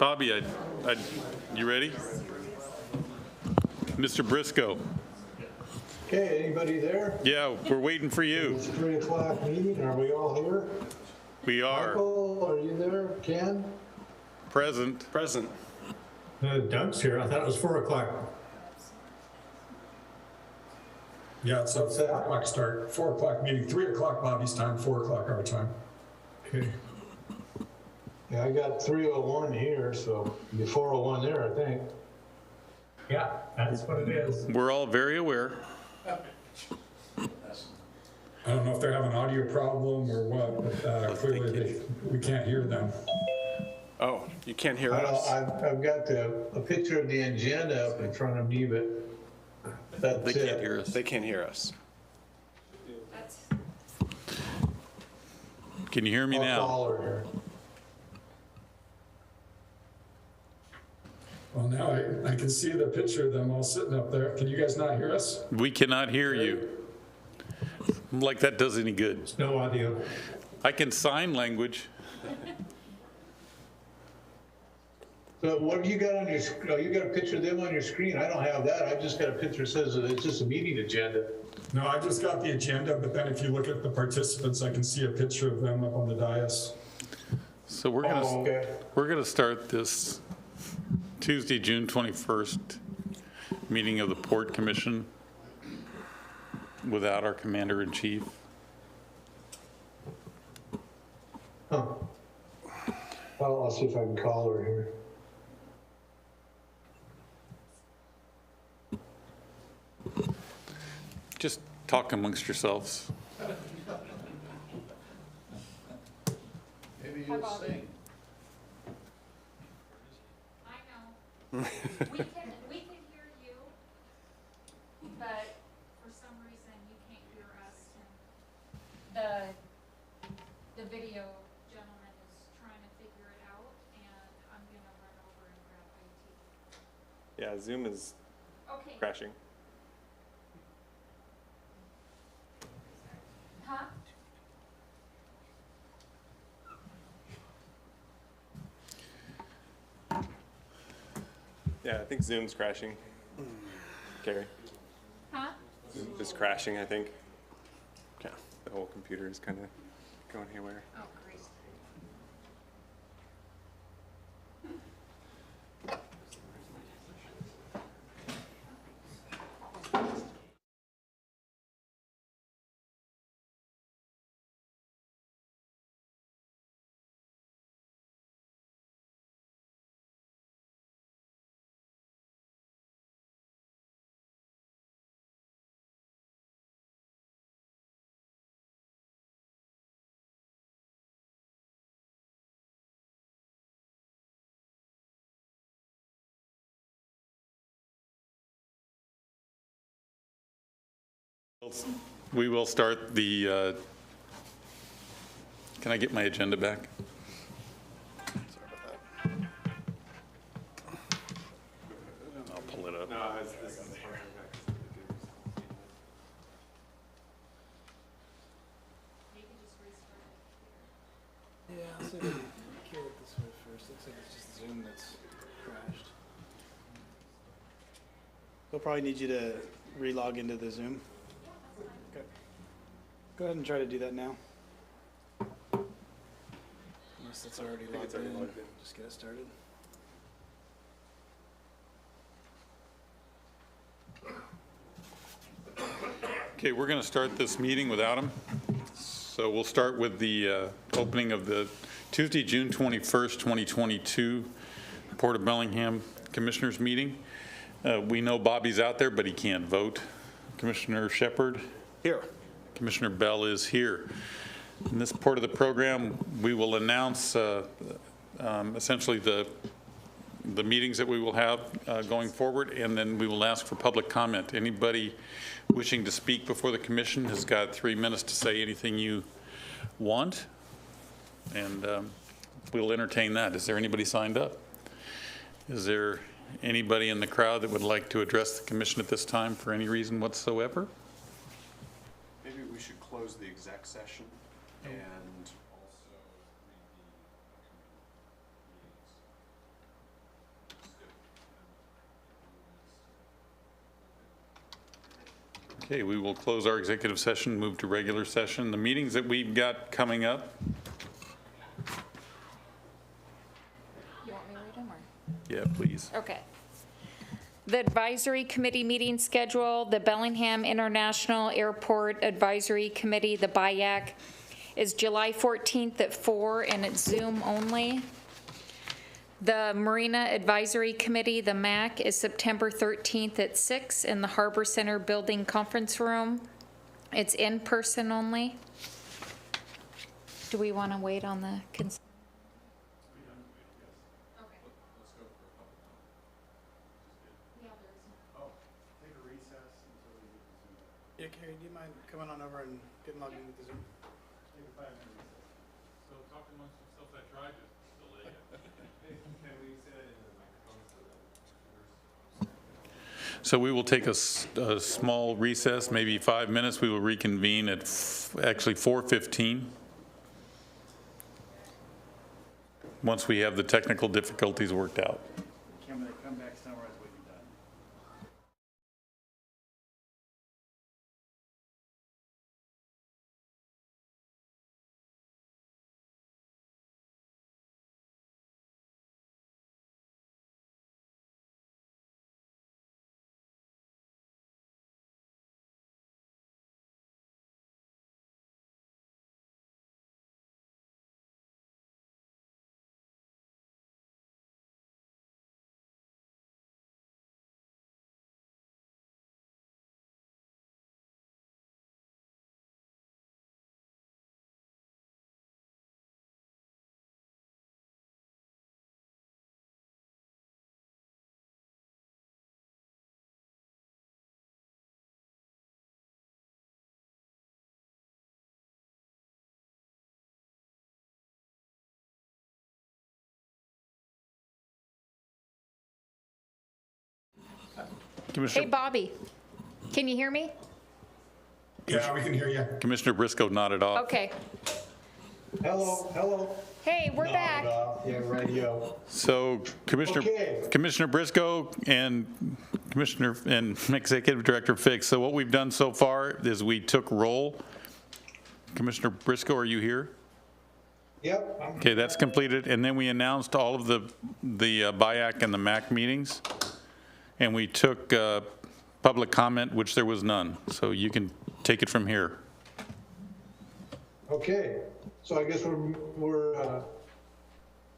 Bobby, you ready? Mr. Briscoe. Okay, anybody there? Yeah, we're waiting for you. It's 3 o'clock meeting. Are we all here? We are. Michael, are you there? Ken? Present. Present. Doug's here. I thought it was 4 o'clock. Yeah, it's a What's that? 4 o'clock start, 4 o'clock meeting, 3 o'clock Bobby's time, 4 o'clock our time. Okay. Yeah, I got 3:01 here, so be 4:01 there, I think. Yeah, that's what it is. We're all very aware. I don't know if they're having an audio problem or what, but clearly we can't hear them. Oh, you can't hear I us? don't, I've got a picture of the agenda up in front of me, but that's They it. can't hear us. They can't hear us. Can you hear me I'll now? call her here. Well, now I can see the picture of them all sitting up there. Can you guys not hear us? We cannot hear you. Like that does any good. No audio. I can sign language. So what have you got on your, oh, you got a picture of them on your screen? I don't have that. I've just got a picture that says that it's just a meeting agenda. No, I just got the agenda, but then if you look at the participants, I can see a picture of them up on the dais. So we're Oh, okay. gonna start this Tuesday, June 21st meeting of the Port Commission without our Commander-in-Chief. Huh. Well, I'll see if I can call her here. Just talk amongst yourselves. Maybe you'll sing. I know. We can hear you, but for some reason you can't hear us. And the video gentleman is trying to figure it out, and I'm gonna run over and grab IT. Yeah, Zoom is Okay. crashing. Huh? Yeah, I think Zoom's crashing. Carrie, Huh? Zoom is crashing, I think. Yeah, the whole computer is kind of going haywire. Oh, great. We will start the, can I get my agenda back? I'll pull it up. No, You can just restart it. Yeah, I'll see if I can kill it this way first. Looks like it's just Zoom that's crashed. They'll probably need you to re-log into the Zoom. Okay. Go ahead and try to do that now. Unless it's already logged in. Just get it started. Okay, we're going to start this meeting without him. So we'll start with the opening of the Tuesday, June 21st, 2022 Port of Bellingham Commissioners Meeting. We know Bobby's out there, but he can't vote. Commissioner Shepard? Here. Commissioner Bell is here. In this part of the program, we will announce essentially the meetings that we will have going forward, and then we will ask for public comment. Anybody wishing to speak before the commission has got 3 minutes to say anything you want, and we'll entertain that. Is there anybody signed up? Is there anybody in the crowd that would like to address the commission at this time for any reason whatsoever? Maybe we should close the exec session and also read the Okay, we will close our executive session, move to regular session. The meetings that we've got coming up, You want me to read them or? yeah, please. Okay. The Advisory Committee meeting schedule, the Bellingham International Airport Advisory Committee, the BIAC, is July 14th at 4 and it's Zoom only. The Marina Advisory Committee, the MAC, is September 13th at 6 in the Harbor Center Building Conference Room. It's in person only. Do we want to wait on the consent? Yeah, Carrie, do you mind coming on over and getting logged in with the Zoom? So talk amongst yourselves, I tried to delay it. So we will take a small recess, maybe 5 minutes. We will reconvene at actually 4:15. Once we have the technical difficulties worked out. Come back somewhere as we've done. Hey, Commissioner Bobby, can you hear me? Yeah, we can hear you. Commissioner Briscoe nodded off. Okay. Hello. Hey, we're back. Yeah, radio. So Okay. Commissioner Briscoe and Commissioner and Executive Director Fix. So what we've done so far is we took roll. Commissioner Briscoe, are you here? Yep. Okay, that's completed. And then we announced all of the BIAC and the MAC meetings. And we took public comment, which there was none. So you can take it from here. Okay, so I guess we're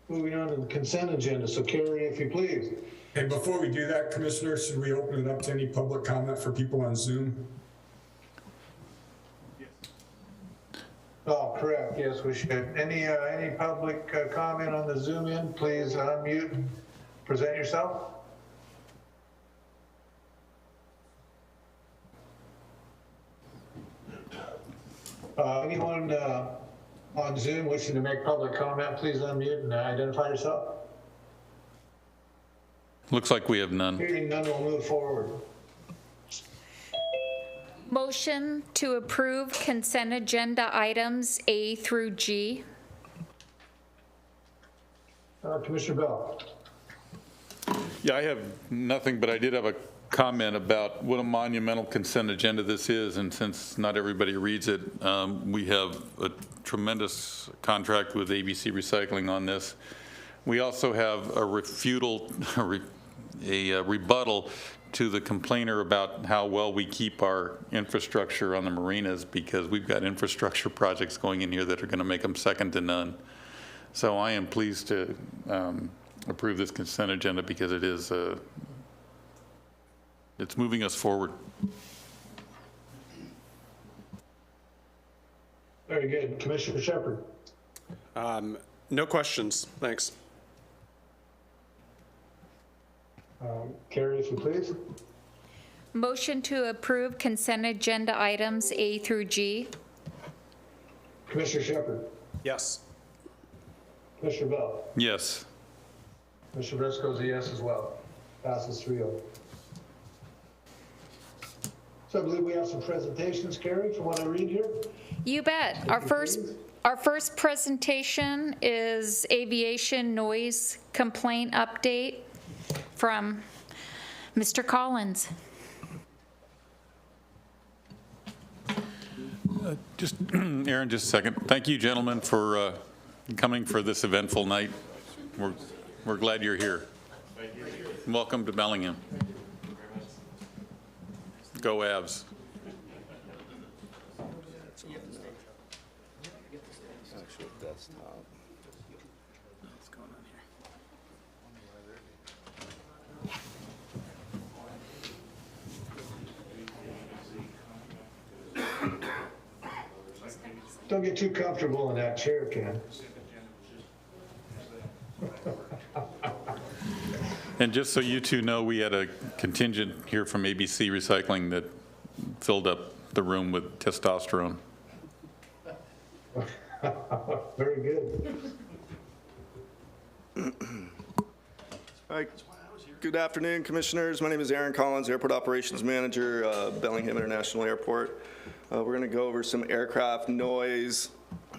moving on to the consent agenda. So Carrie, if you please. Hey, before we do that, Commissioner, should we open it up to any public comment for people on Zoom? Oh, correct. Yes, we should. Any public comment on the Zoom in? Please unmute. Present yourself. Anyone on Zoom wishing to make public comment, please unmute and identify yourself. Looks like we have none. Hearing none, we'll move forward. Motion to approve consent agenda items A through G. Commissioner Bell. Yeah, I have nothing, but I did have a comment about what a monumental consent agenda this is, and since not everybody reads it, we have a tremendous contract with ABC Recycling on this. We also have a rebuttal to the complainer about how well we keep our infrastructure on the marinas, because we've got infrastructure projects going in here that are going to make them second to none. So I am pleased to approve this consent agenda because it is it's moving us forward. Very good. Commissioner Shepard. No questions, thanks. Carrie, if you please. Motion to approve consent agenda items A through G. Commissioner Shepard. Yes. Commissioner Bell. Yes. Commissioner Briscoe is a yes as well. Passes 3-0. So I believe we have some presentations, Carrie, from what I read here. You bet. Our first presentation is aviation noise complaint update from Mr. Collins. Just, Aaron, just a second. Thank you, gentlemen, for coming for this eventful night. We're glad you're here. Welcome to Bellingham. Go Avs. Actual desktop. What's going on here? Don't get too comfortable in that chair, Ken. And just so you two know, we had a contingent here from ABC Recycling that filled up the room with testosterone. Very good. Hi. Good afternoon, Commissioners. My name is Aaron Collins, Airport Operations Manager, Bellingham International Airport. We're going to go over some aircraft noise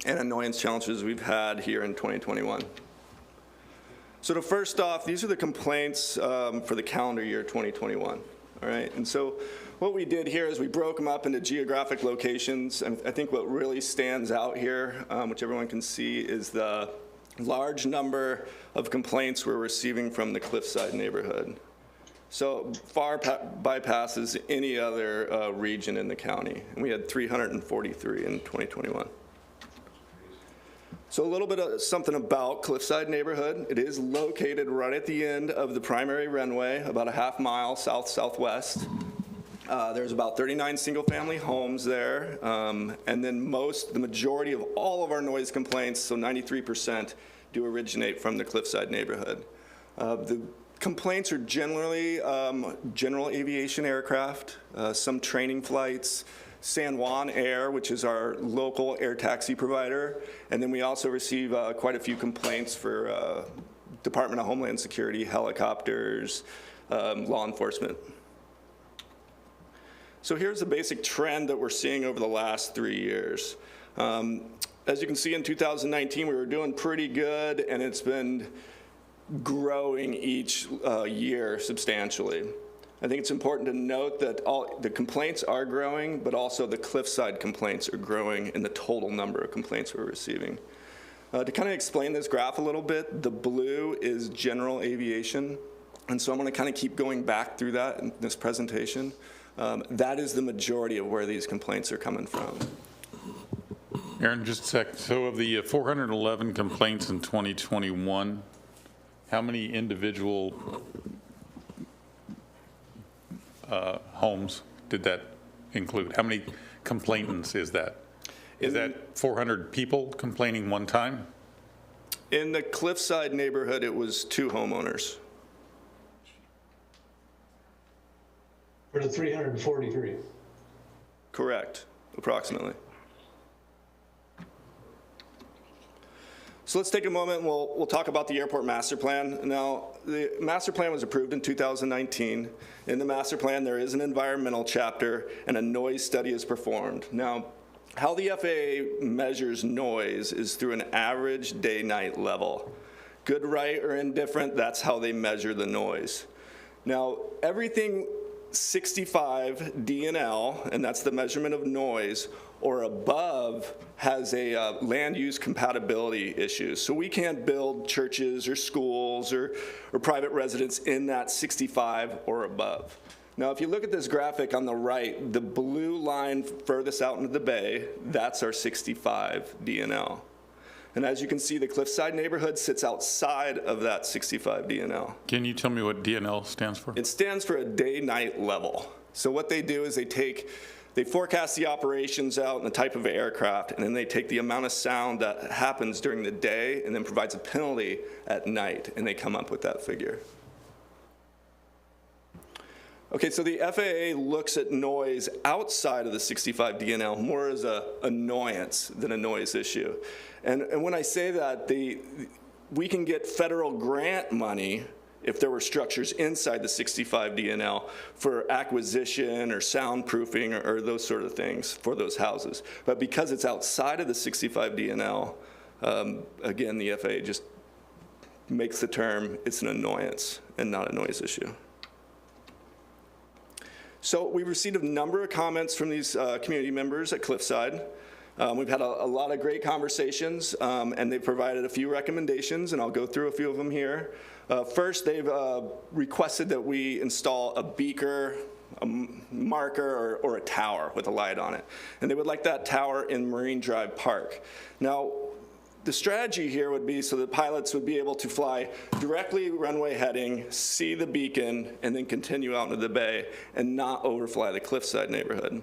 and annoyance challenges we've had here in 2021. So to first off, these are the complaints for the calendar year 2021. All right, and so what we did here is we broke them up into geographic locations. And I think what really stands out here, which everyone can see, is the large number of complaints we're receiving from the Cliffside neighborhood. So far bypasses any other region in the county. And we had 343 in 2021. So a little bit of something about Cliffside neighborhood. It is located right at the end of the primary runway, about a half mile south-southwest. There's about 39 single-family homes there, and then the majority of all of our noise complaints, so 93%, do originate from the Cliffside neighborhood. The complaints are generally general aviation aircraft, some training flights, San Juan Air, which is our local air taxi provider, and then we also receive quite a few complaints for Department of Homeland Security, helicopters, law enforcement. So here's the basic trend that we're seeing over the last 3 years. As you can see, in 2019, we were doing pretty good, and it's been growing each year substantially. I think it's important to note that all the complaints are growing, but also the Cliffside complaints are growing in the total number of complaints we're receiving. To kind of explain this graph a little bit, the blue is general aviation, and so I'm going to kind of keep going back through that in this presentation. That is the majority of where these complaints are coming from. Aaron, just a sec. So of the 411 complaints in 2021, how many individual homes did that include? How many complainants is that? Is that 400 people complaining one time? In the Cliffside neighborhood, it was 2 homeowners. For the 343. Correct, approximately. So let's take a moment and we'll talk about the airport master plan. Now, the master plan was approved in 2019. In the master plan, there is an environmental chapter and a noise study is performed. Now, how the FAA measures noise is through an average day-night level. Good, right, or indifferent, that's how they measure the noise. Now, everything 65 DNL, and that's the measurement of noise, or above has a land use compatibility issue. So we can't build churches or schools or private residents in that 65 or above. Now, if you look at this graphic on the right, the blue line furthest out into the bay, that's our 65 DNL. And as you can see, the Cliffside neighborhood sits outside of that 65 DNL. Can you tell me what DNL stands for? It stands for a day-night level. So what they do is they forecast the operations out and the type of aircraft, and then they take the amount of sound that happens during the day and then provides a penalty at night, and they come up with that figure. Okay, so the FAA looks at noise outside of the 65 DNL more as an annoyance than a noise issue. And when I say that, we can get federal grant money if there were structures inside the 65 DNL for acquisition or soundproofing or those sort of things for those houses. But because it's outside of the 65 DNL, again, the FAA just makes the term, it's an annoyance and not a noise issue. So we've received a number of comments from these community members at Cliffside. We've had a lot of great conversations, and they've provided a few recommendations, and I'll go through a few of them here. First, they've requested that we install a beaker, a marker, or a tower with a light on it. And they would like that tower in Marine Drive Park. Now, the strategy here would be so that pilots would be able to fly directly runway heading, see the beacon, and then continue out into the bay and not overfly the Cliffside neighborhood.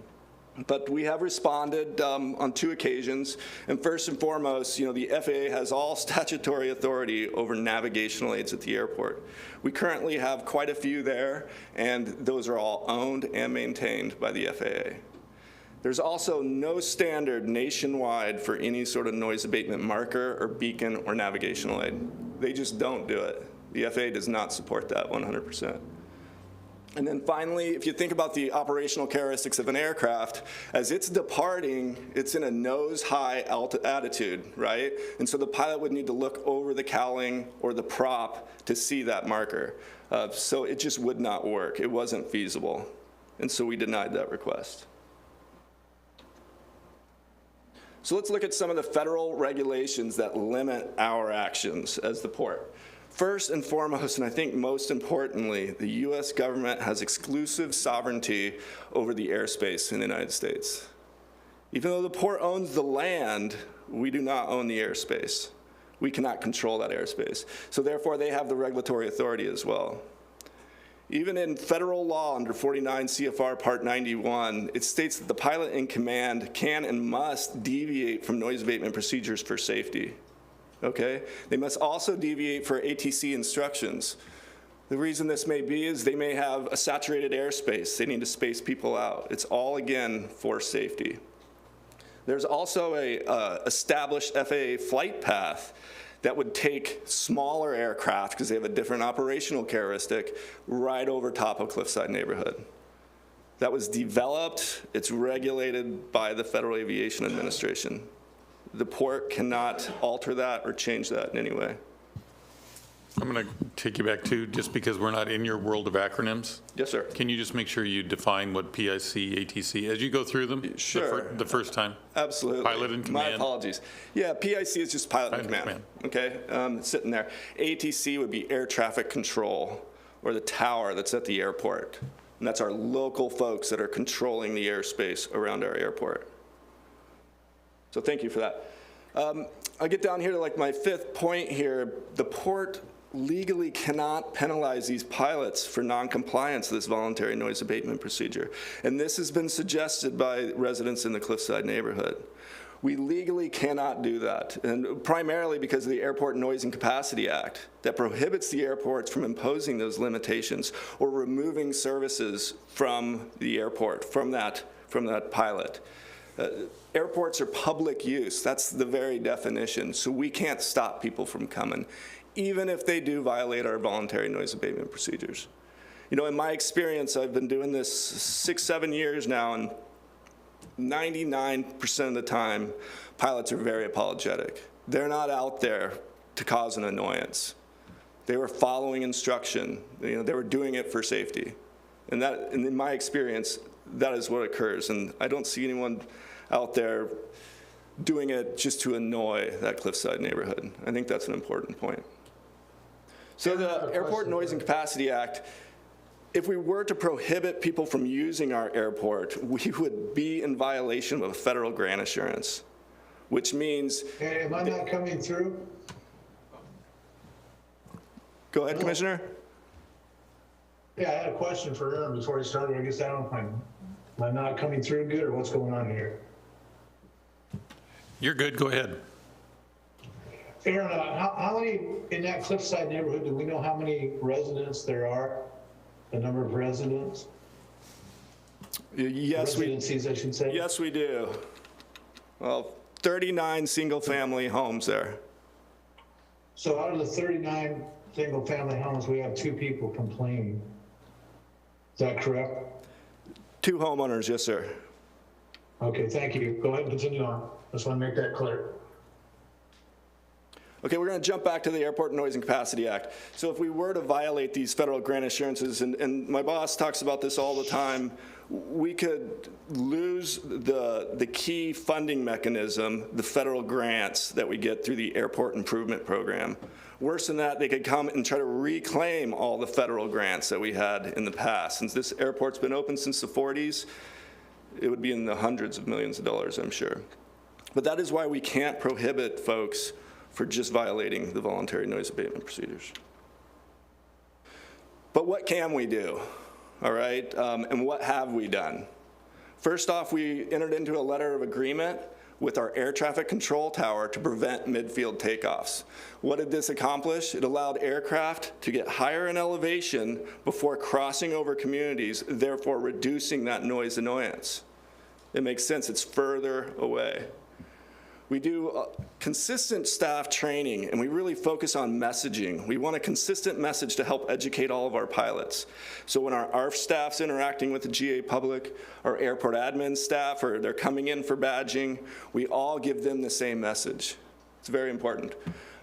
But we have responded on 2 occasions, and first and foremost, the FAA has all statutory authority over navigational aids at the airport. We currently have quite a few there, and those are all owned and maintained by the FAA. There's also no standard nationwide for any sort of noise abatement marker or beacon or navigational aid. They just don't do it. The FAA does not support that 100%. And then finally, if you think about the operational characteristics of an aircraft, as it's departing, it's in a nose-high attitude, right? And so the pilot would need to look over the cowling or the prop to see that marker. So it just would not work. It wasn't feasible. And so we denied that request. So let's look at some of the federal regulations that limit our actions as the port. First and foremost, and I think most importantly, the U.S. government has exclusive sovereignty over the airspace in the United States. Even though the port owns the land, we do not own the airspace. We cannot control that airspace. So therefore, they have the regulatory authority as well. Even in federal law under 49 CFR Part 91, it states that the pilot in command can and must deviate from noise abatement procedures for safety. Okay? They must also deviate for ATC instructions. The reason this may be is they may have a saturated airspace. They need to space people out. It's all, again, for safety. There's also a established FAA flight path that would take smaller aircraft, because they have a different operational characteristic, right over top of Cliffside neighborhood. That was developed, it's regulated by the Federal Aviation Administration. The port cannot alter that or change that in any way. I'm going to take you back to, just because we're not in your world of acronyms. Yes, sir. Can you just make sure you define what PIC, ATC, as you go through them? Sure. The first time? Absolutely. Pilot in command. My apologies. Yeah, PIC is just pilot in command. Okay, sitting there. ATC would be air traffic control, or the tower that's at the airport. And that's our local folks that are controlling the airspace around our airport. So thank you for that. I'll get down here to like my 5th point here. The port legally cannot penalize these pilots for non-compliance with this voluntary noise abatement procedure. And this has been suggested by residents in the Cliffside neighborhood. We legally cannot do that, and primarily because of the Airport Noise and Capacity Act that prohibits the airports from imposing those limitations or removing services from the airport, from that pilot. Airports are public use. That's the very definition. So we can't stop people from coming, even if they do violate our voluntary noise abatement procedures. In my experience, I've been doing this 6-7 years now, and 99% of the time, pilots are very apologetic. They're not out there to cause an annoyance. They were following instruction. They were doing it for safety. And in my experience, that is what occurs. And I don't see anyone out there doing it just to annoy that Cliffside neighborhood. I think that's an important point. So the Airport Noise and Capacity Act, if we were to prohibit people from using our airport, we would be in violation of a federal grant assurance, which means... Hey, am I not coming through? Go ahead, Commissioner. Yeah, I had a question for Aaron before he started. I guess I don't know if am I not coming through good or what's going on here? You're good, go ahead. Aaron, how many, in that Cliffside neighborhood, do we know how many residents there are? The number of residents? Yes, Residencies, I should say. Yes, we do. Well, 39 single-family homes there. So out of the 39 single-family homes, we have 2 people complaining. Is that correct? 2 homeowners, yes, sir. Okay, thank you. Go ahead and continue on. Just want to make that clear. Okay, we're going to jump back to the Airport Noise and Capacity Act. So if we were to violate these federal grant assurances, and my boss talks about this all the time, we could lose the key funding mechanism, the federal grants that we get through the Airport Improvement Program. Worse than that, they could come and try to reclaim all the federal grants that we had in the past. Since this airport's been open since the 40s, it would be in the hundreds of millions of dollars, I'm sure. But that is why we can't prohibit folks for just violating the voluntary noise abatement procedures. But what can we do? All right, and what have we done? First off, we entered into a letter of agreement with our air traffic control tower to prevent midfield takeoffs. What did this accomplish? It allowed aircraft to get higher in elevation before crossing over communities, therefore reducing that noise annoyance. It makes sense, it's further away. We do consistent staff training, and we really focus on messaging. We want a consistent message to help educate all of our pilots. So when our ARF staff's interacting with the GA public, our airport admin staff, or they're coming in for badging, we all give them the same message. It's very important.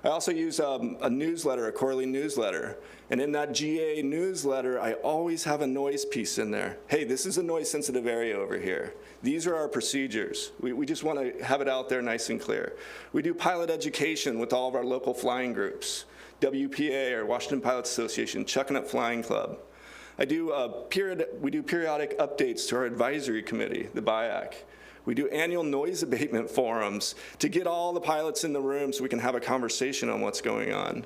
I also use a newsletter, a quarterly newsletter. And in that GA newsletter, I always have a noise piece in there. Hey, this is a noise-sensitive area over here. These are our procedures. We just want to have it out there nice and clear. We do pilot education with all of our local flying groups, WPA, or Washington Pilots Association, Chuckanut Flying Club. We do periodic updates to our advisory committee, the BIAC. We do annual noise abatement forums to get all the pilots in the room so we can have a conversation on what's going on.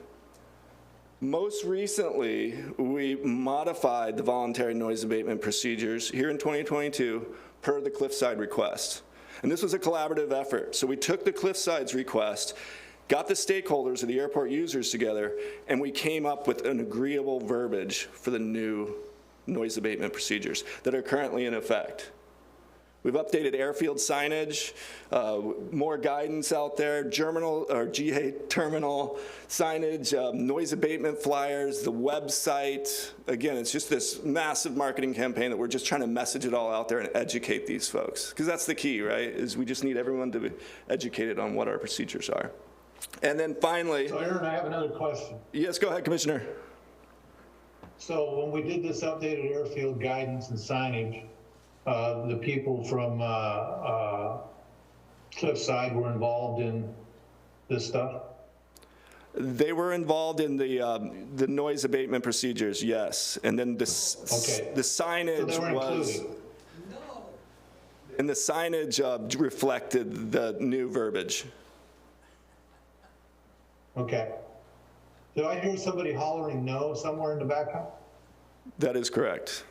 Most recently, we modified the voluntary noise abatement procedures here in 2022 per the Cliffside request. And this was a collaborative effort. So we took the Cliffside's request, got the stakeholders of the airport users together, and we came up with an agreeable verbiage for the new noise abatement procedures that are currently in effect. We've updated airfield signage, more guidance out there, GA terminal signage, noise abatement flyers, the website. Again, it's just this massive marketing campaign that we're just trying to message it all out there and educate these folks. Because that's the key, right, is we just need everyone to be educated on what our procedures are. And then finally— So Aaron, I have another question. Yes, go ahead, Commissioner. So when we did this updated airfield guidance and signage, the people from Cliffside were involved in this stuff? They were involved in the noise abatement procedures, yes. And then the signage So they were was— included. And the signage reflected the new verbiage. Okay. Did I hear somebody hollering no somewhere in the background? That is correct.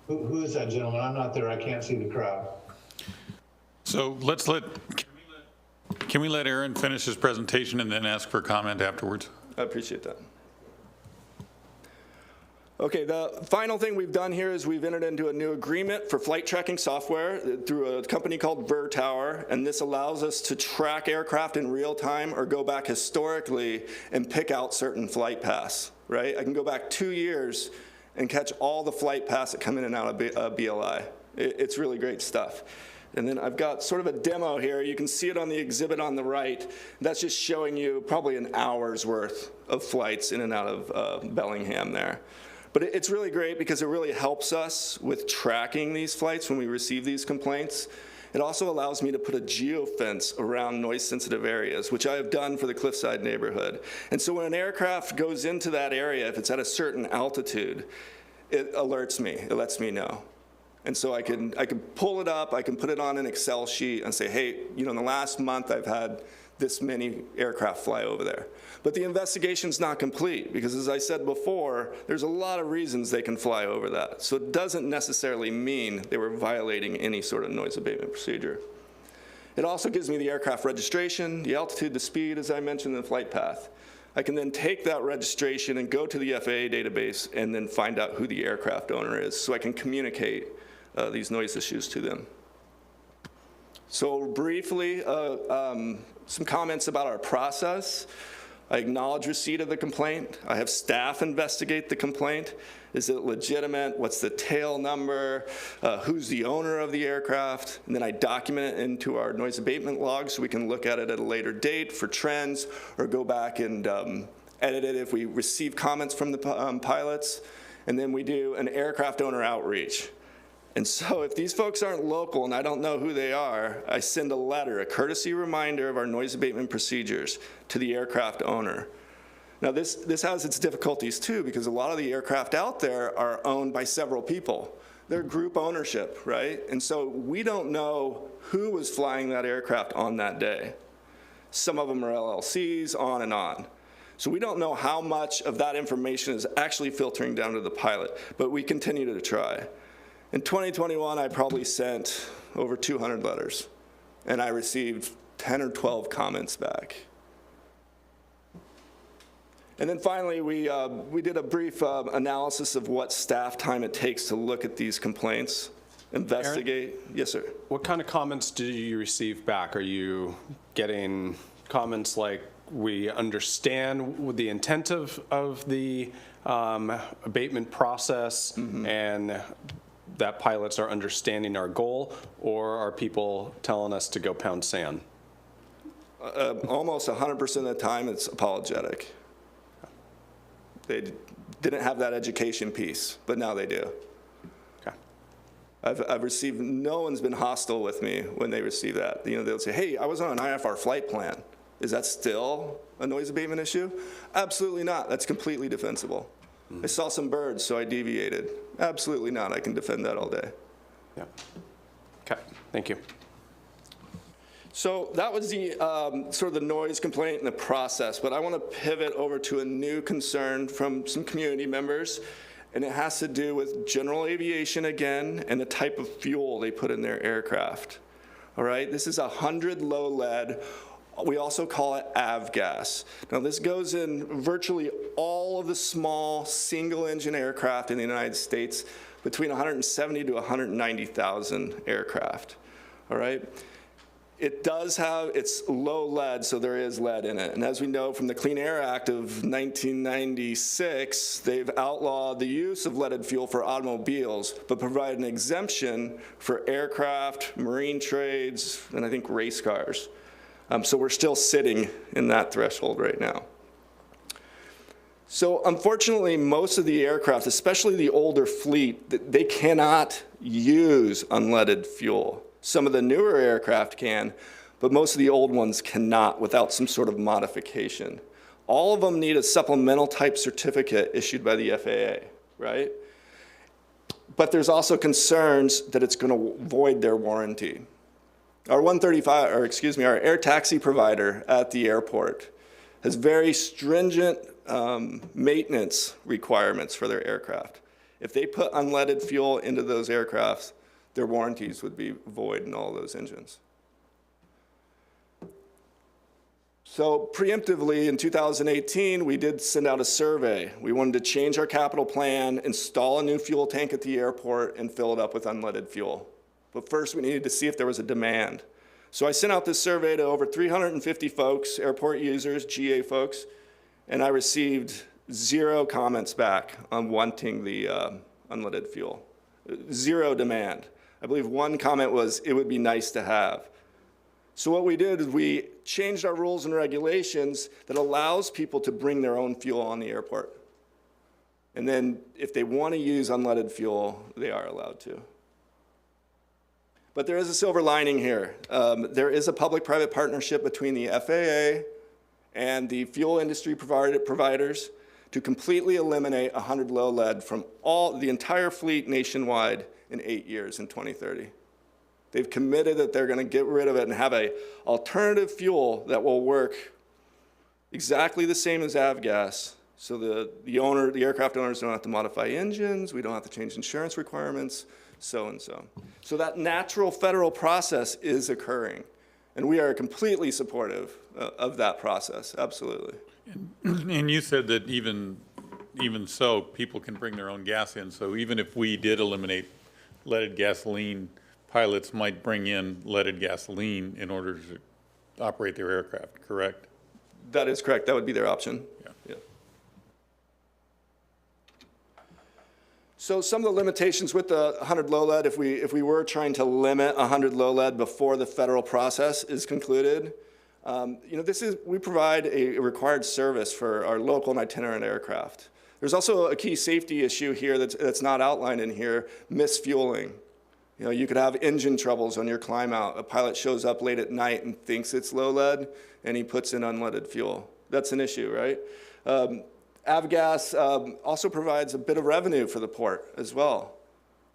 Who is that gentleman? I'm not there. I can't see the crowd. So can we let Aaron finish his presentation and then ask for comment afterwards? I appreciate that. Okay, the final thing we've done here is we've entered into a new agreement for flight tracking software through a company called VerTower, and this allows us to track aircraft in real time or go back historically and pick out certain flight paths, right? I can go back 2 years and catch all the flight paths that come in and out of BLI. It's really great stuff. And then I've got sort of a demo here. You can see it on the exhibit on the right. That's just showing you probably an hour's worth of flights in and out of Bellingham there. But it's really great because it really helps us with tracking these flights when we receive these complaints. It also allows me to put a geofence around noise-sensitive areas, which I have done for the Cliffside neighborhood. And so when an aircraft goes into that area, if it's at a certain altitude, it alerts me, it lets me know. And so I can pull it up, I can put it on an Excel sheet and say, hey, you know, in the last month I've had this many aircraft fly over there. But the investigation's not complete because, as I said before, there's a lot of reasons they can fly over that. So it doesn't necessarily mean they were violating any sort of noise abatement procedure. It also gives me the aircraft registration, the altitude, the speed, as I mentioned, and the flight path. I can then take that registration and go to the FAA database and then find out who the aircraft owner is so I can communicate these noise issues to them. So briefly, some comments about our process. I acknowledge receipt of the complaint. I have staff investigate the complaint. Is it legitimate? What's the tail number? Who's the owner of the aircraft? And then I document it into our noise abatement log so we can look at it at a later date for trends or go back and edit it if we receive comments from the pilots. And then we do an aircraft owner outreach. And so if these folks aren't local and I don't know who they are, I send a letter, a courtesy reminder of our noise abatement procedures to the aircraft owner. Now this has its difficulties too, because a lot of the aircraft out there are owned by several people. They're group ownership, right? And so we don't know who was flying that aircraft on that day. Some of them are LLCs, on and on. So we don't know how much of that information is actually filtering down to the pilot, but we continue to try. In 2021, I probably sent over 200 letters, and I received 10 or 12 comments back. And then finally, we did a brief analysis of what staff time it takes to look at these complaints, investigate. Yes, sir. What kind of comments do you receive back? Are you getting comments like, we understand the intent of the abatement process and that pilots are understanding our goal, or are people telling us to go pound sand? Almost 100% of the time, it's apologetic. They didn't have that education piece, but now they do. Okay. I've received, no one's been hostile with me when they receive that. You know, they'll say, hey, I was on an IFR flight plan. Is that still a noise abatement issue? Absolutely not. That's completely defensible. I saw some birds, so I deviated. Absolutely not. I can defend that all day. Yeah. Okay, thank you. So that was the sort of the noise complaint and the process, but I want to pivot over to a new concern from some community members, and it has to do with general aviation again and the type of fuel they put in their aircraft. All right, this is 100 low lead. We also call it avgas. Now this goes in virtually all of the small single engine aircraft in the United States, between 170 to 190,000 aircraft, all right? It does have, it's low lead, so there is lead in it. And as we know from the Clean Air Act of 1996, they've outlawed the use of leaded fuel for automobiles, but provide an exemption for aircraft, marine trades, and I think race cars. So we're still sitting in that threshold right now. So unfortunately, most of the aircraft, especially the older fleet, they cannot use unleaded fuel. Some of the newer aircraft can, but most of the old ones cannot without some sort of modification. All of them need a supplemental type certificate issued by the FAA, right? But there's also concerns that it's going to void their warranty. Our our air taxi provider at the airport has very stringent maintenance requirements for their aircraft. If they put unleaded fuel into those aircrafts, their warranties would be void in all those engines. So preemptively in 2018, we did send out a survey. We wanted to change our capital plan, install a new fuel tank at the airport, and fill it up with unleaded fuel. But first we needed to see if there was a demand. So I sent out this survey to over 350 folks, airport users, GA folks, and I received 0 comments back on wanting the unleaded fuel. 0 demand. I believe one comment was, it would be nice to have. So what we did is we changed our rules and regulations that allows people to bring their own fuel on the airport. And then if they want to use unleaded fuel, they are allowed to. But there is a silver lining here. There is a public-private partnership between the FAA and the fuel industry providers to completely eliminate 100 low lead from the entire fleet nationwide in 8 years in 2030. They've committed that they're going to get rid of it and have an alternative fuel that will work exactly the same as avgas. So the aircraft owners don't have to modify engines, we don't have to change insurance requirements, so and so. So that natural federal process is occurring, and we are completely supportive of that process, absolutely. And you said that even so, people can bring their own gas in. So even if we did eliminate leaded gasoline, pilots might bring in leaded gasoline in order to operate their aircraft, correct? That is correct. That would be their option. Yeah. So some of the limitations with the 100 low lead, if we were trying to limit 100 low lead before the federal process is concluded, we provide a required service for our local and itinerant aircraft. There's also a key safety issue here that's not outlined in here, misfueling. You know, you could have engine troubles on your climb out. A pilot shows up late at night and thinks it's low lead, and he puts in unleaded fuel. That's an issue, right? Avgas also provides a bit of revenue for the port as well.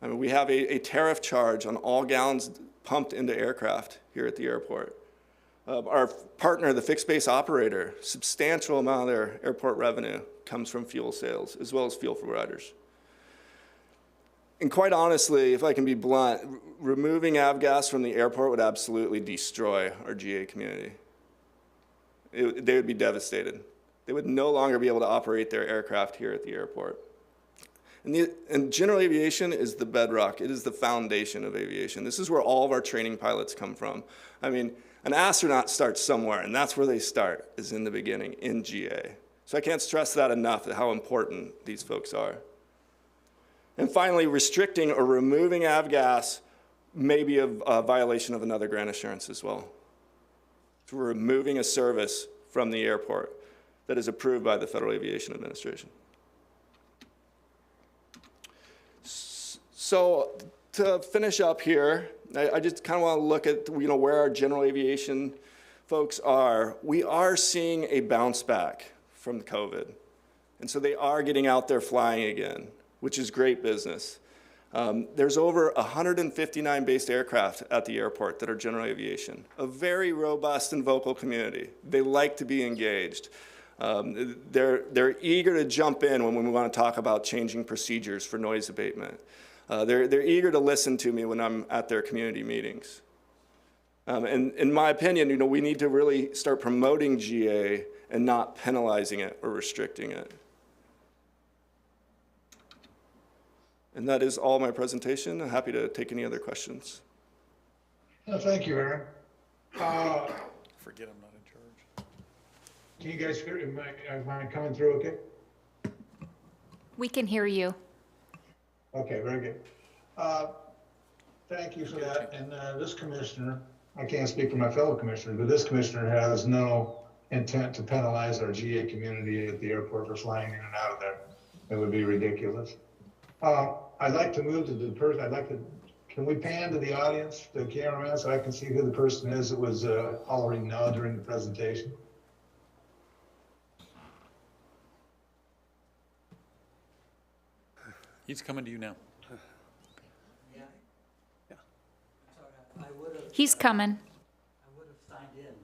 I mean, we have a tariff charge on all gallons pumped into aircraft here at the airport. Our partner, the fixed base operator, substantial amount of their airport revenue comes from fuel sales, as well as fuel providers. And quite honestly, if I can be blunt, removing Avgas from the airport would absolutely destroy our GA community. They would be devastated. They would no longer be able to operate their aircraft here at the airport. And general aviation is the bedrock. It is the foundation of aviation. This is where all of our training pilots come from. I mean, an astronaut starts somewhere, and that's where they start, is in the beginning, in GA. So I can't stress that enough, how important these folks are. And finally, restricting or removing Avgas may be a violation of another grant assurance as well. So we're removing a service from the airport that is approved by the Federal Aviation Administration. So to finish up here, I just kind of want to look at where our general aviation folks are. We are seeing a bounce back from COVID. And so they are getting out there flying again, which is great business. There's over 159 based aircraft at the airport that are general aviation, a very robust and vocal community. They like to be engaged. They're eager to jump in when we want to talk about changing procedures for noise abatement. They're eager to listen to me when I'm at their community meetings. And in my opinion, we need to really start promoting GA and not penalizing it or restricting it. And that is all my presentation. I'm happy to take any other questions. Thank you, Aaron. Forget I'm not in charge. Can you guys hear, am I coming through okay? We can hear you. Okay, very good. Thank you for that. And this commissioner, I can't speak for my fellow commissioners, but this commissioner has no intent to penalize our GA community at the airport for flying in and out of there. It would be ridiculous. I'd like to move to the person, can we pan to the audience, the cameraman, so I can see who the person is that was hollering no during the presentation? He's coming to you now. He's coming.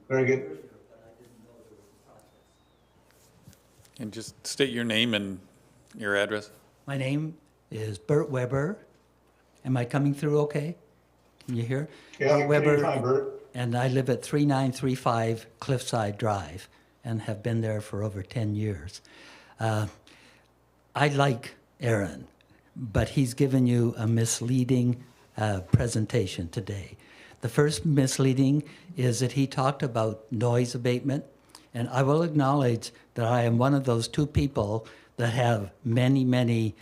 Very good. And just state your name and your address. My name is Bert Weber. Am I coming through okay? Can you hear? Yeah, Bert you're fine, Bert. And I live at 3935 Cliffside Drive and have been there for over 10 years. I like Aaron, but he's given you a misleading presentation today. The first misleading is that he talked about noise abatement, and I will acknowledge that I am one of those two people that have many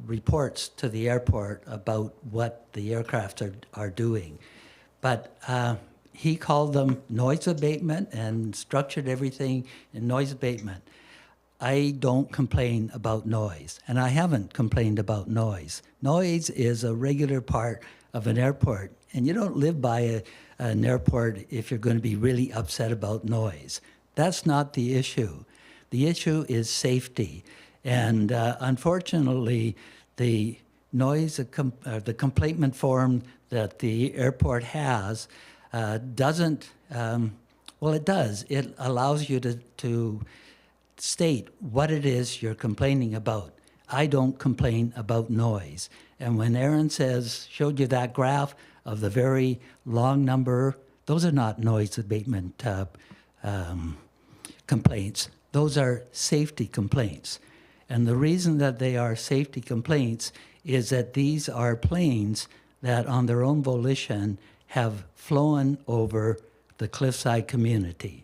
reports to the airport about what the aircraft are doing. But he called them noise abatement and structured everything in noise abatement. I don't complain about noise, and I haven't complained about noise. Noise is a regular part of an airport, and you don't live by an airport if you're going to be really upset about noise. That's not the issue. The issue is safety. And unfortunately, the noise, the complaint form that the airport has doesn't, well, it does. It allows you to state what it is you're complaining about. I don't complain about noise. And when Aaron showed you that graph of the very long number, those are not noise abatement complaints. Those are safety complaints. And the reason that they are safety complaints is that these are planes that on their own volition have flown over the Cliffside community.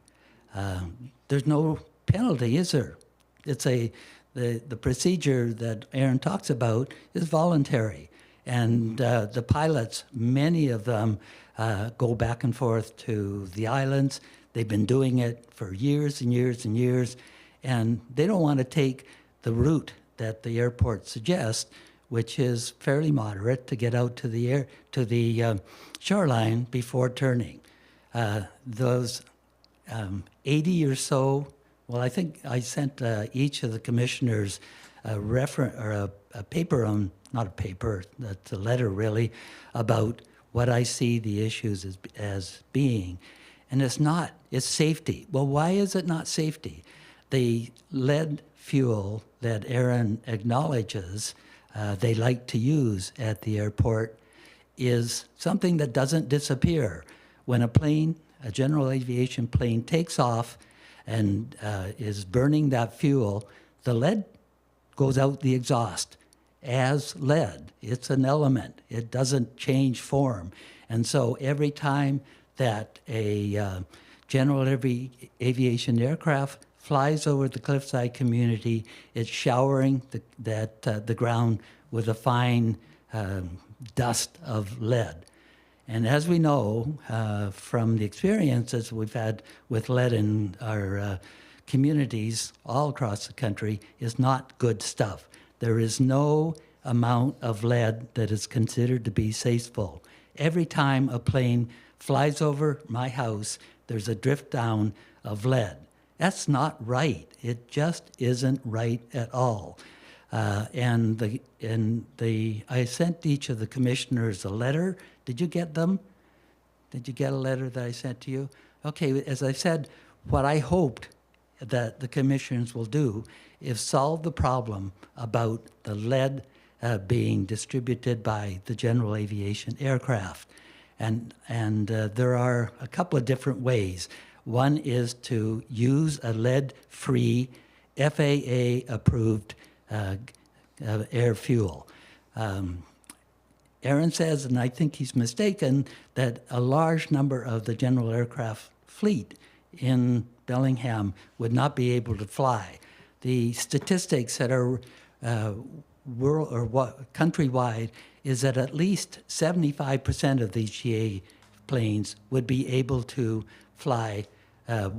There's no penalty, is there? It's the procedure that Aaron talks about is voluntary. And the pilots, many of them go back and forth to the islands. They've been doing it for years and years and years, and they don't want to take the route that the airport suggests, which is fairly moderate to get out to the shoreline before turning. Those 80 or so, well, I think I sent each of the commissioners a paper on, not a paper, that's a letter really, about what I see the issues as being. And it's safety. Well, why is it not safety? The lead fuel that Aaron acknowledges they like to use at the airport is something that doesn't disappear. When a general aviation plane takes off and is burning that fuel, the lead goes out the exhaust as lead. It's an element. It doesn't change form. And so every time that a general aviation aircraft flies over the Cliffside community, it's showering the ground with a fine dust of lead. And as we know from the experiences we've had with lead in our communities all across the country, is not good stuff. There is no amount of lead that is considered to be safeful. Every time a plane flies over my house, there's a drift down of lead. That's not right. It just isn't right at all. I sent each of the commissioners a letter. Did you get them? Did you get a letter that I sent to you? Okay, as I said, what I hoped that the commissioners will do is solve the problem about the lead being distributed by the general aviation aircraft. And there are a couple of different ways. One is to use a lead-free, FAA-approved air fuel. Aaron says, and I think he's mistaken, that a large number of the general aircraft fleet in Bellingham would not be able to fly. The statistics that are countrywide is that at least 75% of these GA planes would be able to fly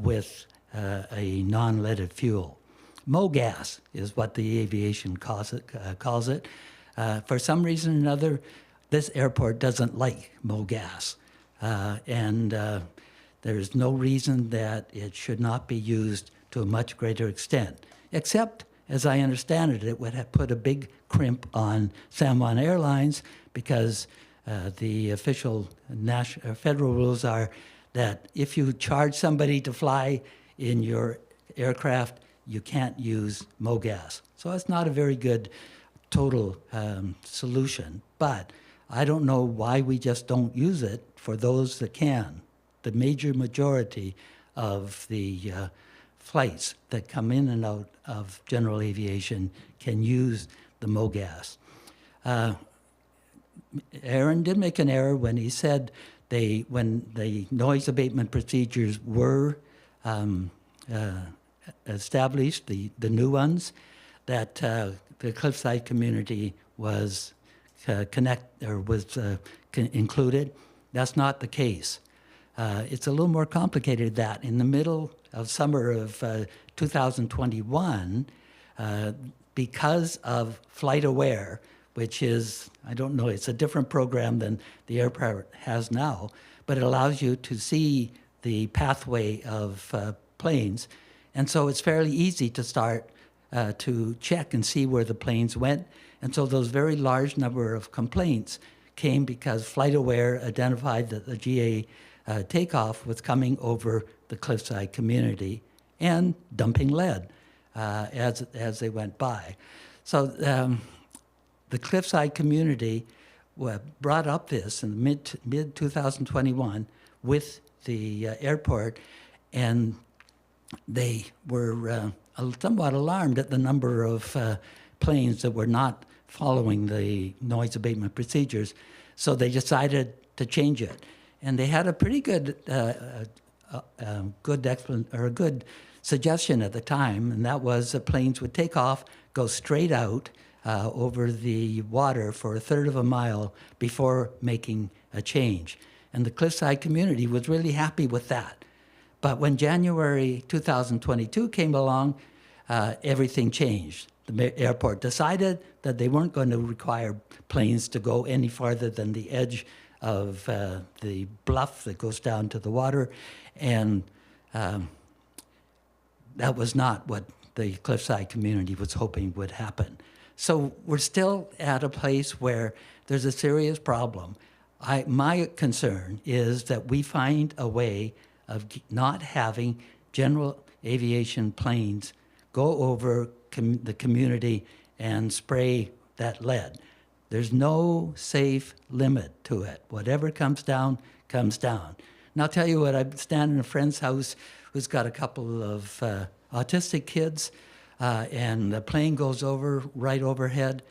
with a non-leaded fuel. MoGas is what the aviation calls it. For some reason or another, this airport doesn't like MoGas. There's no reason that it should not be used to a much greater extent, except, as I understand it, it would have put a big crimp on San Juan Airlines because the official federal rules are that if you charge somebody to fly in your aircraft, you can't use MoGas. So it's not a very good total solution, but I don't know why we just don't use it for those that can. The major majority of the flights that come in and out of general aviation can use the MoGas. Aaron did make an error when he said when the noise abatement procedures were established, the new ones, that the Cliffside community was included. That's not the case. It's a little more complicated than that. In the middle of summer of 2021, because of Flight Aware, which is, I don't know, it's a different program than the airport has now, but it allows you to see the pathway of planes. And so it's fairly easy to start to check and see where the planes went. And so those very large number of complaints came because Flight Aware identified that the GA takeoff was coming over the Cliffside community and dumping lead as they went by. So the Cliffside community brought up this in mid 2021 with the airport, and they were somewhat alarmed at the number of planes that were not following the noise abatement procedures. So they decided to change it. And they had a pretty good good suggestion at the time, and that was that planes would take off, go straight out over the water for a third of a mile before making a change. And the Cliffside community was really happy with that. But when January 2022 came along, everything changed. airport decided that they weren't going to require planes to go any farther than the edge of the bluff that goes down to the water, and that was not what the Cliffside community was hoping would happen. So we're still at a place where there's a serious problem. My concern is that we find a way of not having general aviation planes go over the community and spray that lead. There's no safe limit to it. Whatever comes down, comes down. And I'll tell you what, I stand in a friend's house who's got a couple of autistic kids, and the plane goes over right overhead.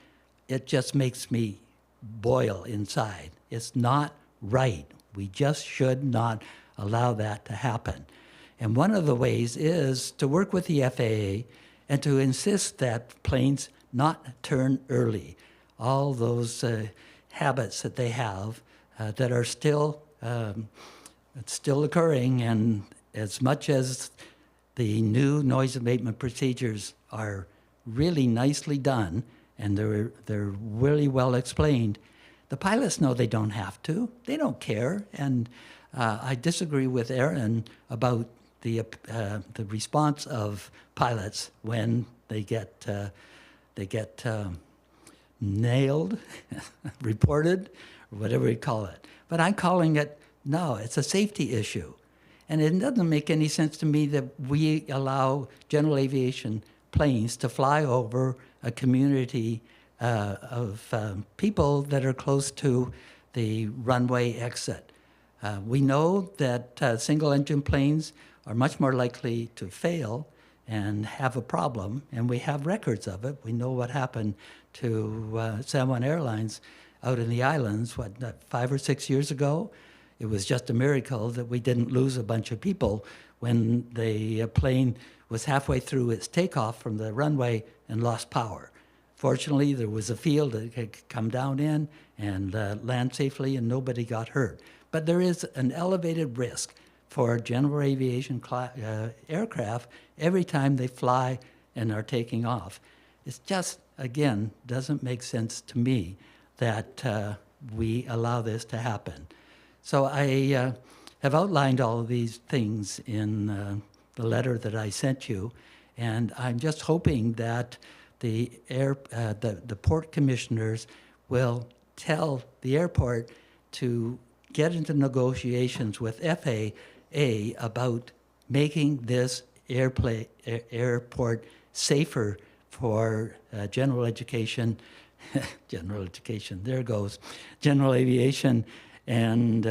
It just makes me boil inside. It's not right. We just should not allow that to happen. And one of the ways is to work with the FAA and to insist that planes not turn early. All those habits that they have that are still occurring, and as much as the new noise abatement procedures are really nicely done and they're really well explained, the pilots know they don't have to. They don't care. And I disagree with Aaron about the response of pilots when they get nailed, reported, or whatever you call it. But I'm calling it, no, it's a safety issue. And it doesn't make any sense to me that we allow general aviation planes to fly over a community of people that are close to the runway exit. We know that single-engine planes are much more likely to fail and have a problem, and we have records of it. We know what happened to San Juan Airlines out in the islands, 5 or 6 years ago? It was just a miracle that we didn't lose a bunch of people when the plane was halfway through its takeoff from the runway and lost power. Fortunately, there was a field that could come down in and land safely, and nobody got hurt. But there is an elevated risk for general aviation aircraft every time they fly and are taking off. It's just, again, doesn't make sense to me that we allow this to happen. So I have outlined all of these things in the letter that I sent you, and I'm just hoping that the port commissioners will tell the airport to get into negotiations with FAA about making this airport safer for general education, there goes, general aviation, and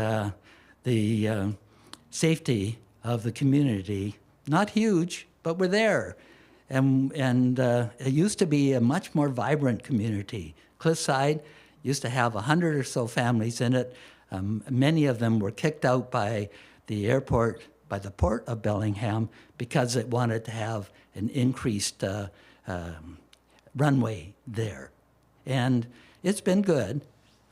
the safety of the community. Not huge, but we're there. And it used to be a much more vibrant community. Cliffside used to have 100 or so families in it. Many of them were kicked out by the airport, by the Port of Bellingham, because it wanted to have an increased runway there. And it's been good.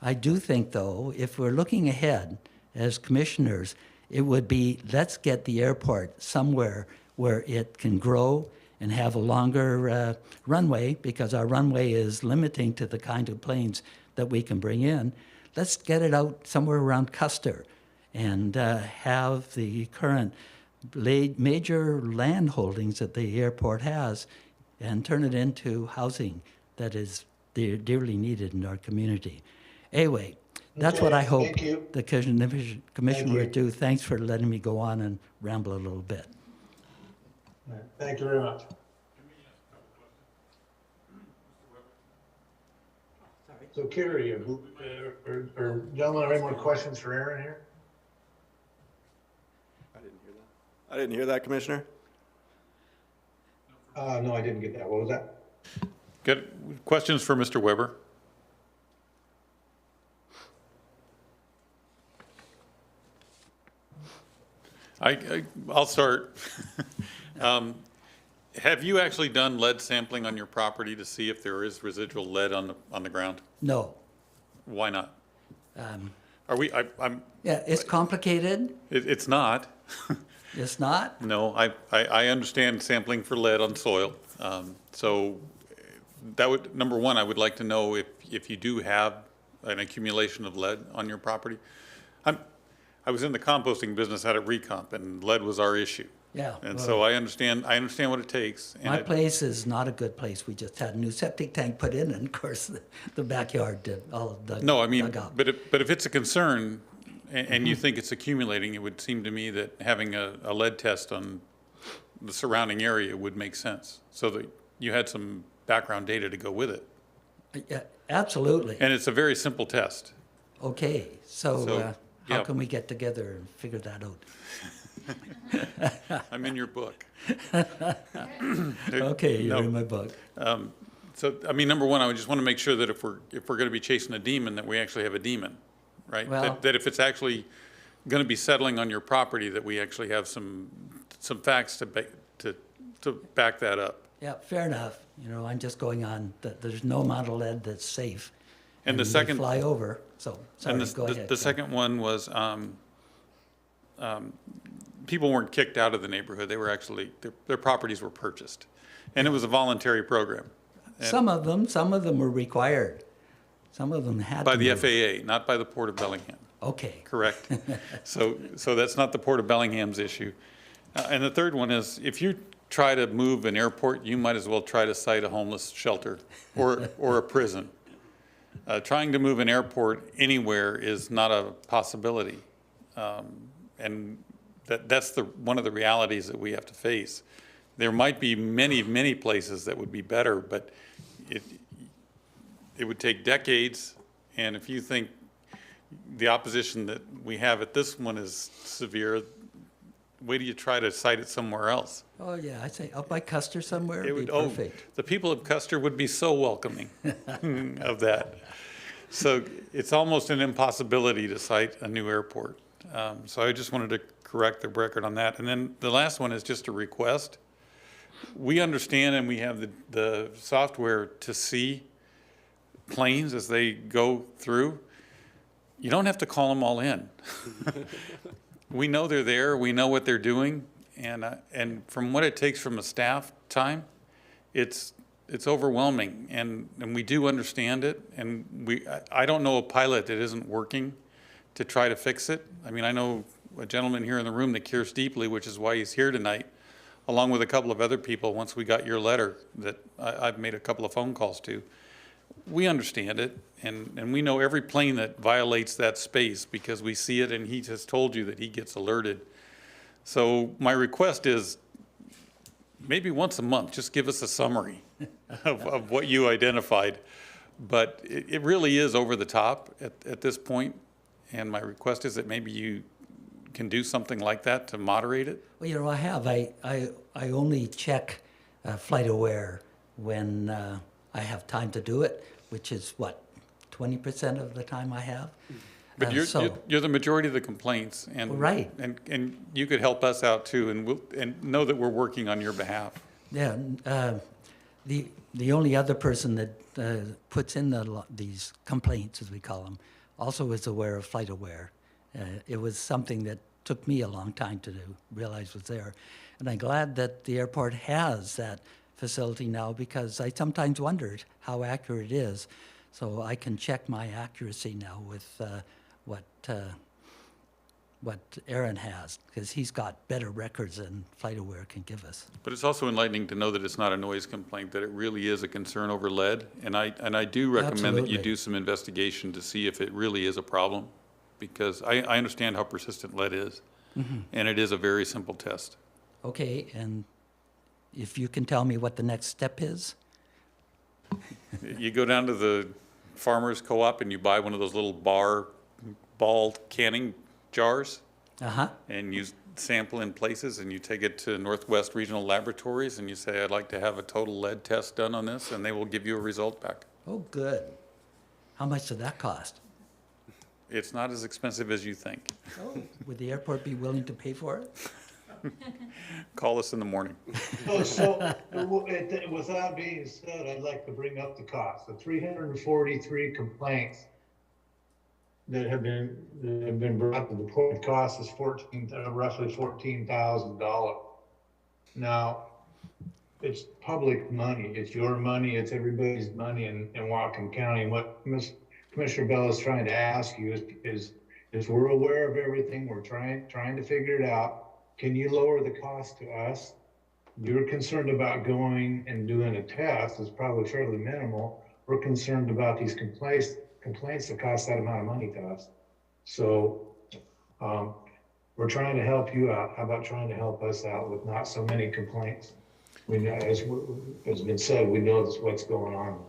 I do think, though, if we're looking ahead as commissioners, it would be, let's get the airport somewhere where it can grow and have a longer runway, because our runway is limiting to the kind of planes that we can bring in. Let's get it out somewhere around Custer and have the current major land holdings that the airport has and turn it into housing that is dearly needed in our community. Anyway, that's what I hope the commission would do. Thanks for letting me go on and ramble a little bit. Thank you very much. So Kerry, or gentlemen, are any more questions for Aaron here? I didn't hear that, Commissioner. No, I didn't get that. What was that? Good. Questions for Mr. Weber? I'll start. Have you actually done lead sampling on your property to see if there is residual lead on the ground? No. Why not? Are we? Yeah, it's complicated. It's not. It's not? No, I understand sampling for lead on soil. So that would, number one, I would like to know if you do have an accumulation of lead on your property. I was in the composting business out at Recomp, and lead was our issue. Yeah. And well, so I understand what it takes. and My it- place is not a good place. We just had a new septic tank put in, and of course, the backyard did all of the. No, I mean, dug up. but if it's a concern and you think it's accumulating, it would seem to me that having a lead test on the surrounding area would make sense, so that you had some background data to go with it. Yeah, absolutely. And it's a very simple test. Okay, so So, how yeah. can we get together and figure that out? I'm in your book. Okay, you're No. in my book. So, I mean, number one, I would just want to make sure that if we're going to be chasing a demon, that we actually have a demon, right? Well- That if it's actually going to be settling on your property, that we actually have some facts to back that up. Yeah, fair enough. You know, I'm just going on that there's no amount of lead that's safe. And the they second- fly over, so, sorry, And go ahead. the second one was, people weren't kicked out of the neighborhood. They were actually, their properties were purchased. And it was a voluntary program Some of them were required. Some of them had to by the move. FAA, not by the Port of Bellingham. Okay, Correct. So that's not the Port of Bellingham's issue. And the third one is, if you try to move an airport, you might as well try to site a homeless shelter or a prison. Trying to move an airport anywhere is not a possibility. And that's one of the realities that we have to face. There might be many, many places that would be better, but it would take decades. And if you think the opposition that we have at this one is severe, wait till you try to cite it somewhere else. oh yeah, I'd say up by Custer somewhere It would be would, perfect. the people of Custer would be so welcoming of that. So it's almost an impossibility to cite a new airport. So I just wanted to correct the record on that. And then the last one is just a request. We understand and we have the software to see planes as they go through. You don't have to call them all in. We know they're there, we know what they're doing, and from what it takes from a staff time, it's overwhelming, and we do understand it, and I don't know a pilot that isn't working to try to fix it. I mean, I know a gentleman here in the room that cares deeply, which is why he's here tonight, along with a couple of other people, once we got your letter that I've made a couple of phone calls to. We understand it, and we know every plane that violates that space because we see it, and he just told you that he gets alerted. So my request is, maybe once a month, just give us a summary of what you identified. But it really is over the top at this point, and my request is that maybe you can do something like that to moderate it. Well, you know, I have. I only check FlightAware when I have time to do it, which is what, 20% of the time I have. But you're the majority of the complaints, and Right. and you could help us out too, and know that we're working on your behalf. Yeah, the only other person that puts in these complaints, as we call them, also is aware of FlightAware. It was something that took me a long time to realize was there. And I'm glad that the airport has that facility now, because I sometimes wondered how accurate it is. So I can check my accuracy now with what Aaron has, because he's got better records than FlightAware can give us. But it's also enlightening to know that it's not a noise complaint, that it really is a concern over lead. And I do recommend that you Absolutely. do some investigation to see if it really is a problem, because I understand how persistent lead is, and it is a very simple test. Okay, and if you can tell me what the next step is? You go down to the farmer's co-op and you buy one of those little ball canning jars, Uh-huh. and you sample in places, and you take it to Northwest Regional Laboratories, and you say, I'd like to have a total lead test done on this, and they will give you a result back. Oh, good. How much did that cost? It's not as expensive as you think. Oh, would the airport be willing to pay for it? Call us in the morning. So with that being said, I'd like to bring up the cost. The 343 complaints that have been brought to the point, the cost is roughly $14,000. Now, it's public money. It's your money. It's everybody's money in Whatcom County. And what Commissioner Bell is trying to ask you is we're aware of everything. We're trying to figure it out. Can you lower the cost to us? You're concerned about going and doing a test. It's probably fairly minimal. We're concerned about these complaints that cost that amount of money to us. So we're trying to help you out. How about trying to help us out with not so many complaints? We know, as has been said, we know what's going on.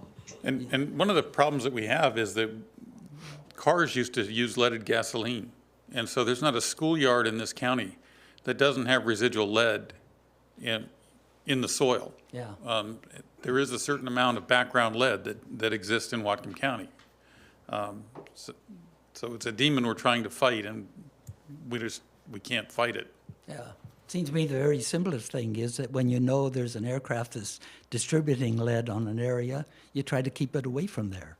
And one of the problems that we have is that cars used to use leaded gasoline. And so there's not a schoolyard in this county that doesn't have residual lead in the soil. Yeah. There is a certain amount of background lead that exists in Whatcom County. So it's a demon we're trying to fight, and we can't fight it. Yeah. Seems to me the very simplest thing is that when you know there's an aircraft that's distributing lead on an area, you try to keep it away from there.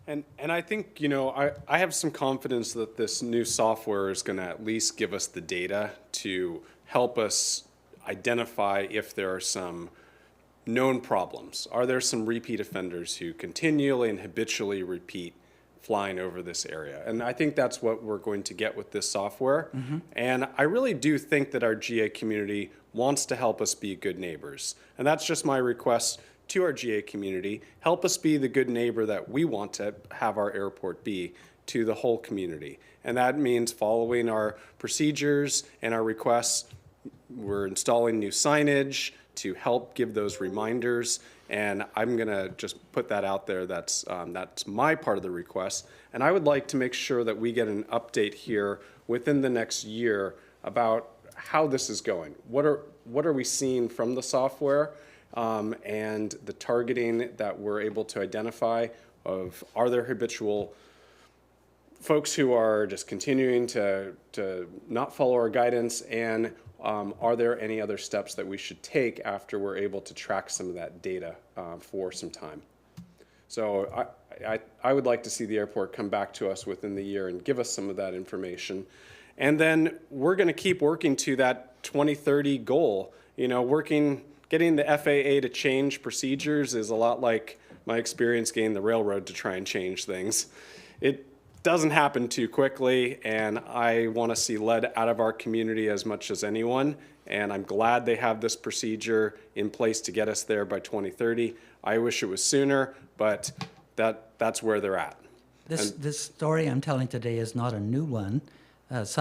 And I think, you know, I have some confidence that this new software is going to at least give us the data to help us identify if there are some known problems. Are there some repeat offenders who continually and habitually repeat flying over this area? And I think that's what we're going to get with this software. And I really do think that our GA community wants to help us be good neighbors. And that's just my request to our GA community. Help us be the good neighbor that we want to have our airport be to the whole community. And that means following our procedures and our requests. We're installing new signage to help give those reminders. And I'm going to just put that out there. That's my part of the request. And I would like to make sure that we get an update here within the next year about how this is going. What are we seeing from the software and the targeting that we're able to identify of, are there habitual folks who are just continuing to not follow our guidance, and are there any other steps that we should take after we're able to track some of that data for some time? So I would like to see the airport come back to us within the year and give us some of that information. And then we're going to keep working to that 2030 goal. You know, getting the FAA to change procedures is a lot like my experience getting the railroad to try and change things. It doesn't happen too quickly, and I want to see lead out of our community as much as anyone, and I'm glad they have this procedure in place to get us there by 2030. I wish it was sooner, but that's where they're at. This story I'm telling today is not a new one. I was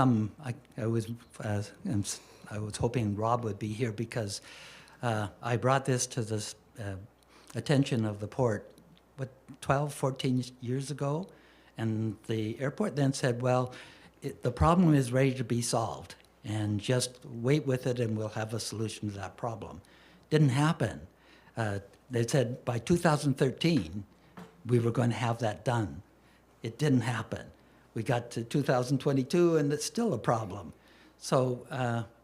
hoping Rob would be here because I brought this to the attention of the port, 12, 14 years ago? And the airport then said, well, the problem is ready to be solved, and just wait with it and we'll have a solution to that problem. Didn't happen. They said by 2013, we were going to have that done. It didn't happen. We got to 2022 and it's still a problem. So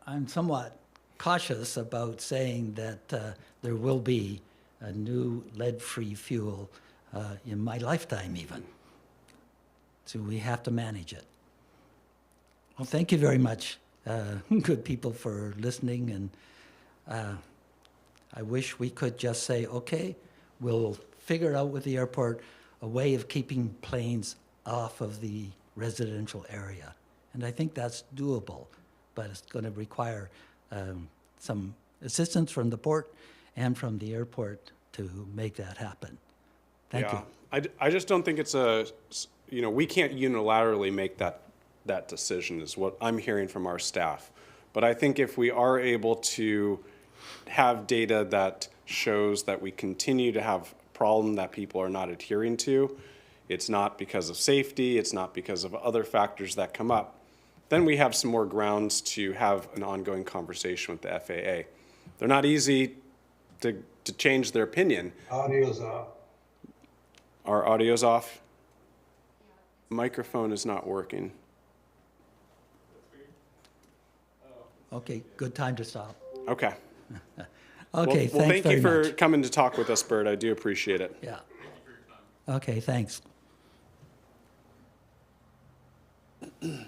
I'm somewhat cautious about saying that there will be a new lead-free fuel in my lifetime even. So we have to manage it. Well, thank you very much, good people, for listening. And I wish we could just say, okay, we'll figure out with the airport a way of keeping planes off of the residential area. And I think that's doable, but it's going to require some assistance from the port and from the airport to make that happen. Thank you. I just don't think it's we can't unilaterally make that decision is what I'm hearing from our staff. But I think if we are able to have data that shows that we continue to have a problem that people are not adhering to, it's not because of safety, it's not because of other factors that come up, then we have some more grounds to have an ongoing conversation with the FAA. They're not easy to change their opinion. Audio's off. Our audio's off? Microphone is not working. Okay, good time to stop. Okay. Okay, Well, thanks thank very you for much. coming to talk with us, Bert. I do appreciate it. Yeah. Okay, thanks. We've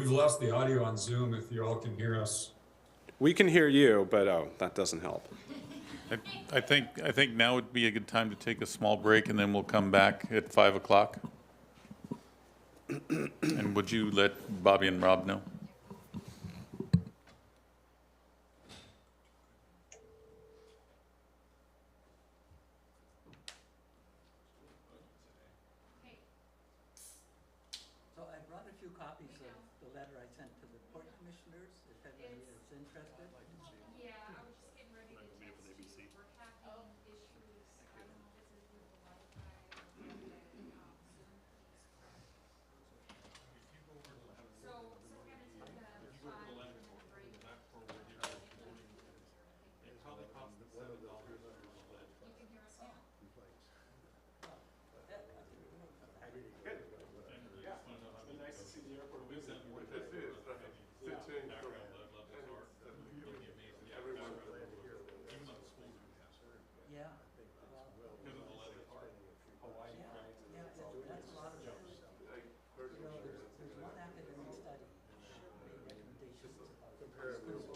lost the audio on Zoom if you all can hear us. We can hear you, but oh, that doesn't help. I think now would be a good time to take a small break, and then we'll come back at 5 o'clock. And would you let Bobby and Rob know? So I brought a few copies of the letter I sent to the port commissioners, if anybody is interested. Yeah, I was just getting ready to text you. We're having issues, I don't know if this is with the Wi-Fi or with the, Zoom piece. So we're gonna take a 5-minute break. You can hear us now? Yeah. That's a lot of it. You know, there's one academic study made recommendations about schools.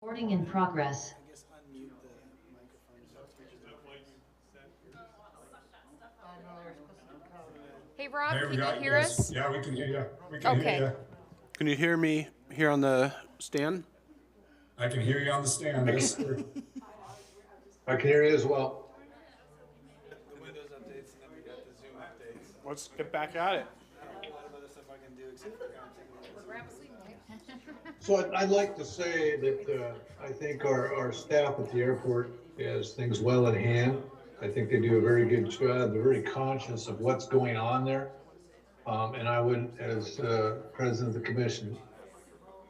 Recording in progress. Hey, Rob, There we can go. you hear Yes. us? Yeah, we can hear you. We can Okay. hear you. Can you hear me here on the stand? I can hear you on the stand. Yes, sir. I can hear you as well. The Windows updates and then we got the Zoom updates. Let's get back at it. A lot of other stuff I can do except for kind of So I'd like to say that I think our staff at the airport has things well in hand. I think they do a very good job. They're very conscious of what's going on there. And I would, as president of the commission,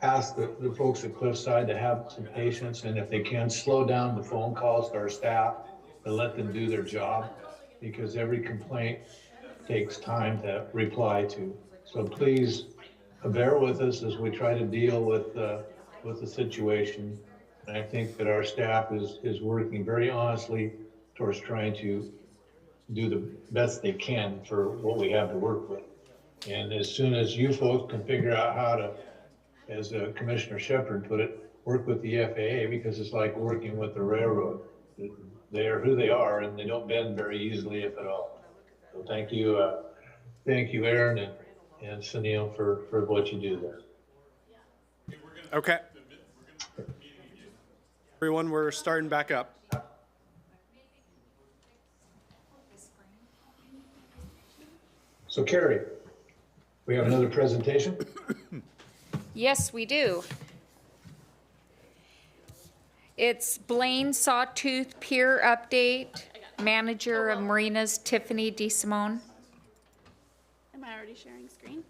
ask the folks at Cliffside to have some patience, and if they can, slow down the phone calls to our staff and let them do their job, because every complaint takes time to reply to. So please bear with us as we try to deal with the situation. And I think that our staff is working very honestly towards trying to do the best they can for what we have to work with. And as soon as you folks can figure out how to, as Commissioner Shepard put it, work with the FAA, because it's like working with the railroad. They are who they are, and they don't bend very easily, if at all. So thank you, Aaron and Sunil for what you do there. Okay. Everyone, we're starting back up. So Carrie, we have another presentation. Yes, we do. It's Blaine Sawtooth Pier Update, Manager of Marinas Tiffany DeSimone. Am I already sharing screen?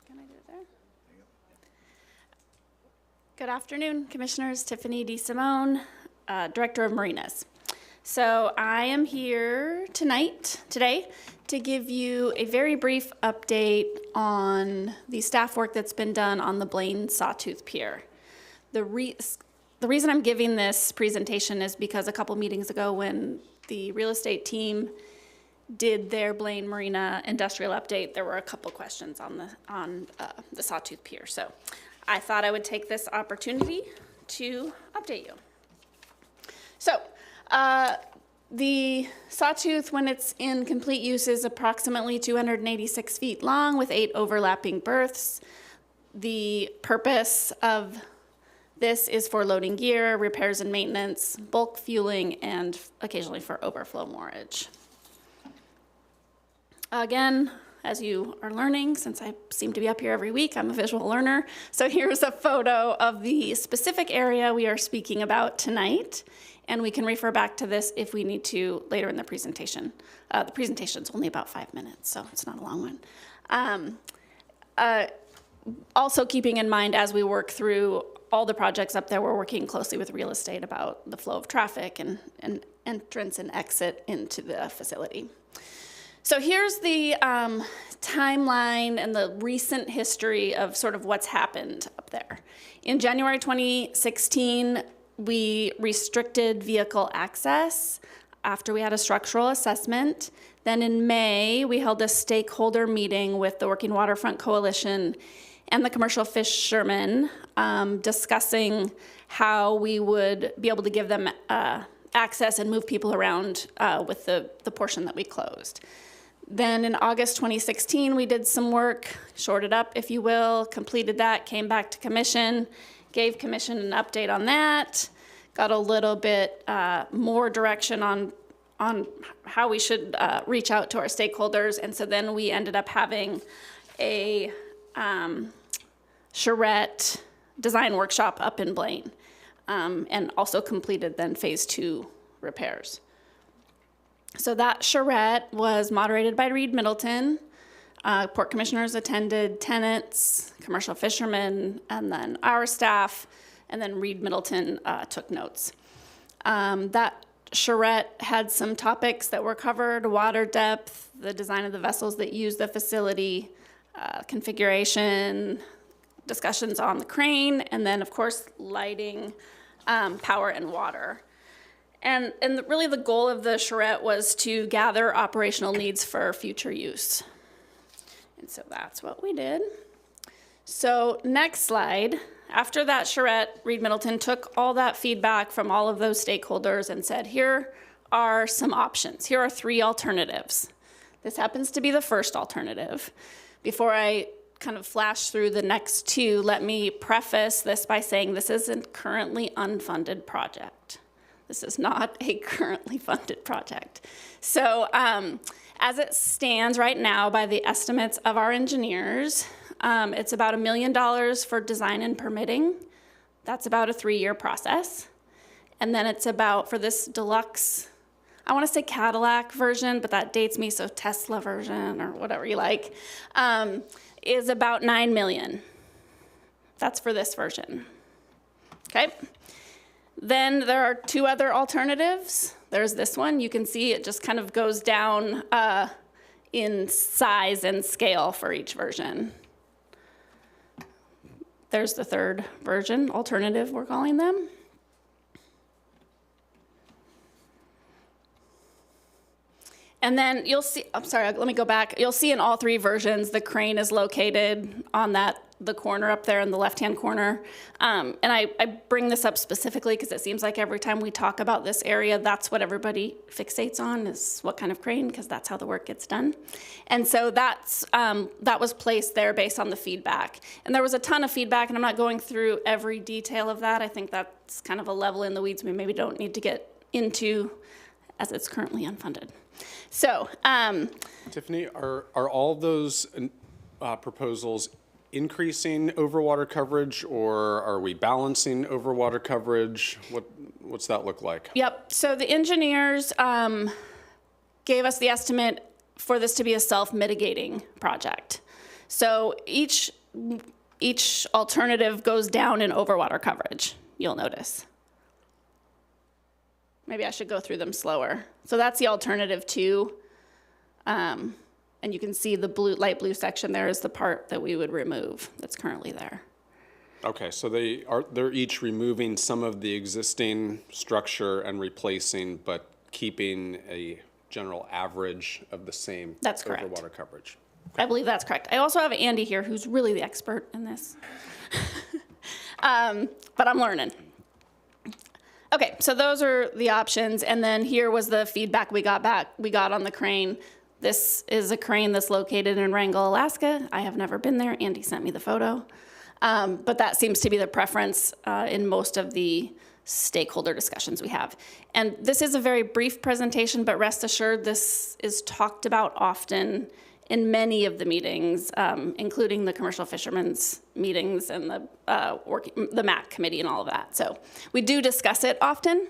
Can I do it there? Good afternoon, Commissioners. Tiffany DeSimone, Director of Marinas. So I am here today, to give you a very brief update on the staff work that's been done on the Blaine Sawtooth Pier. The reason I'm giving this presentation is because a couple meetings ago, when the real estate team did their Blaine Marina industrial update, there were a couple questions on the Sawtooth Pier. So I thought I would take this opportunity to update you. So the Sawtooth, when it's in complete use, is approximately 286 feet long with 8 overlapping berths. The purpose of this is for loading gear, repairs and maintenance, bulk fueling, and occasionally for overflow moorage. Again, as you are learning, since I seem to be up here every week, I'm a visual learner. So here's a photo of the specific area we are speaking about tonight. And we can refer back to this if we need to later in the presentation. The presentation's only about 5 minutes, so it's not a long one. Also keeping in mind, as we work through all the projects up there, we're working closely with real estate about the flow of traffic and entrance and exit into the facility. So here's the timeline and the recent history of sort of what's happened up there. In January 2016, we restricted vehicle access after we had a structural assessment. Then in May, we held a stakeholder meeting with the Working Waterfront Coalition and the commercial fishermen, discussing how we would be able to give them access and move people around with the portion that we closed. Then in August 2016, we did some work, shorted up, if you will, completed that, came back to commission, gave commission an update on that, got a little bit more direction on how we should reach out to our stakeholders. And so then we ended up having a charrette design workshop up in Blaine, and also completed then phase 2 repairs. So that charrette was moderated by Reed Middleton. Port commissioners attended, tenants, commercial fishermen, and then our staff, and then Reed Middleton took notes. That charrette had some topics that were covered: water depth, the design of the vessels that use the facility, configuration, discussions on the crane, and then of course lighting, power, and water. And really the goal of the charrette was to gather operational needs for future use. And so that's what we did. So next slide, after that, Charette Reed Middleton took all that feedback from all of those stakeholders and said, here are some options. Here are 3 alternatives. This happens to be the first alternative. Before I kind of flash through the next 2, let me preface this by saying this is a currently unfunded project. This is not a currently funded project. So as it stands right now by the estimates of our engineers, it's about $1 million for design and permitting. That's about a 3-year process. And then it's about, for this deluxe, I want to say Cadillac version, but that dates me, so Tesla version or whatever you like, is about $9 million. That's for this version. Okay. Then there are 2 other alternatives. There's this one. You can see it just kind of goes down in size and scale for each version. There's the 3rd version, alternative, we're calling them. And then you'll see, I'm sorry, let me go back. You'll see in all 3 versions, the crane is located on the corner up there in the left-hand corner. And I bring this up specifically because it seems like every time we talk about this area, that's what everybody fixates on, is what kind of crane, because that's how the work gets done. And so that was placed there based on the feedback. And there was a ton of feedback, and I'm not going through every detail of that. I think that's kind of a level in the weeds we maybe don't need to get into, as it's currently unfunded. So, Tiffany, are all those proposals increasing overwater coverage, or are we balancing overwater coverage? What's that look like? Yep. So the engineers gave us the estimate for this to be a self-mitigating project. So each alternative goes down in overwater coverage, you'll notice. Maybe I should go through them slower. So that's the alternative 2. And you can see the light blue section there is the part that we would remove that's currently there. Okay, so they're each removing some of the existing structure and replacing, but keeping a general average of the same That's correct. overwater coverage. I believe that's correct. I also have Andy here, who's really the expert in this. But I'm learning. Okay, so those are the options, and then here was the feedback we got on the crane. This is a crane that's located in Wrangell, Alaska. I have never been there. Andy sent me the photo. But that seems to be the preference in most of the stakeholder discussions we have. And this is a very brief presentation, but rest assured this is talked about often in many of the meetings, including the commercial fishermen's meetings and the MAC committee and all of that. So we do discuss it often.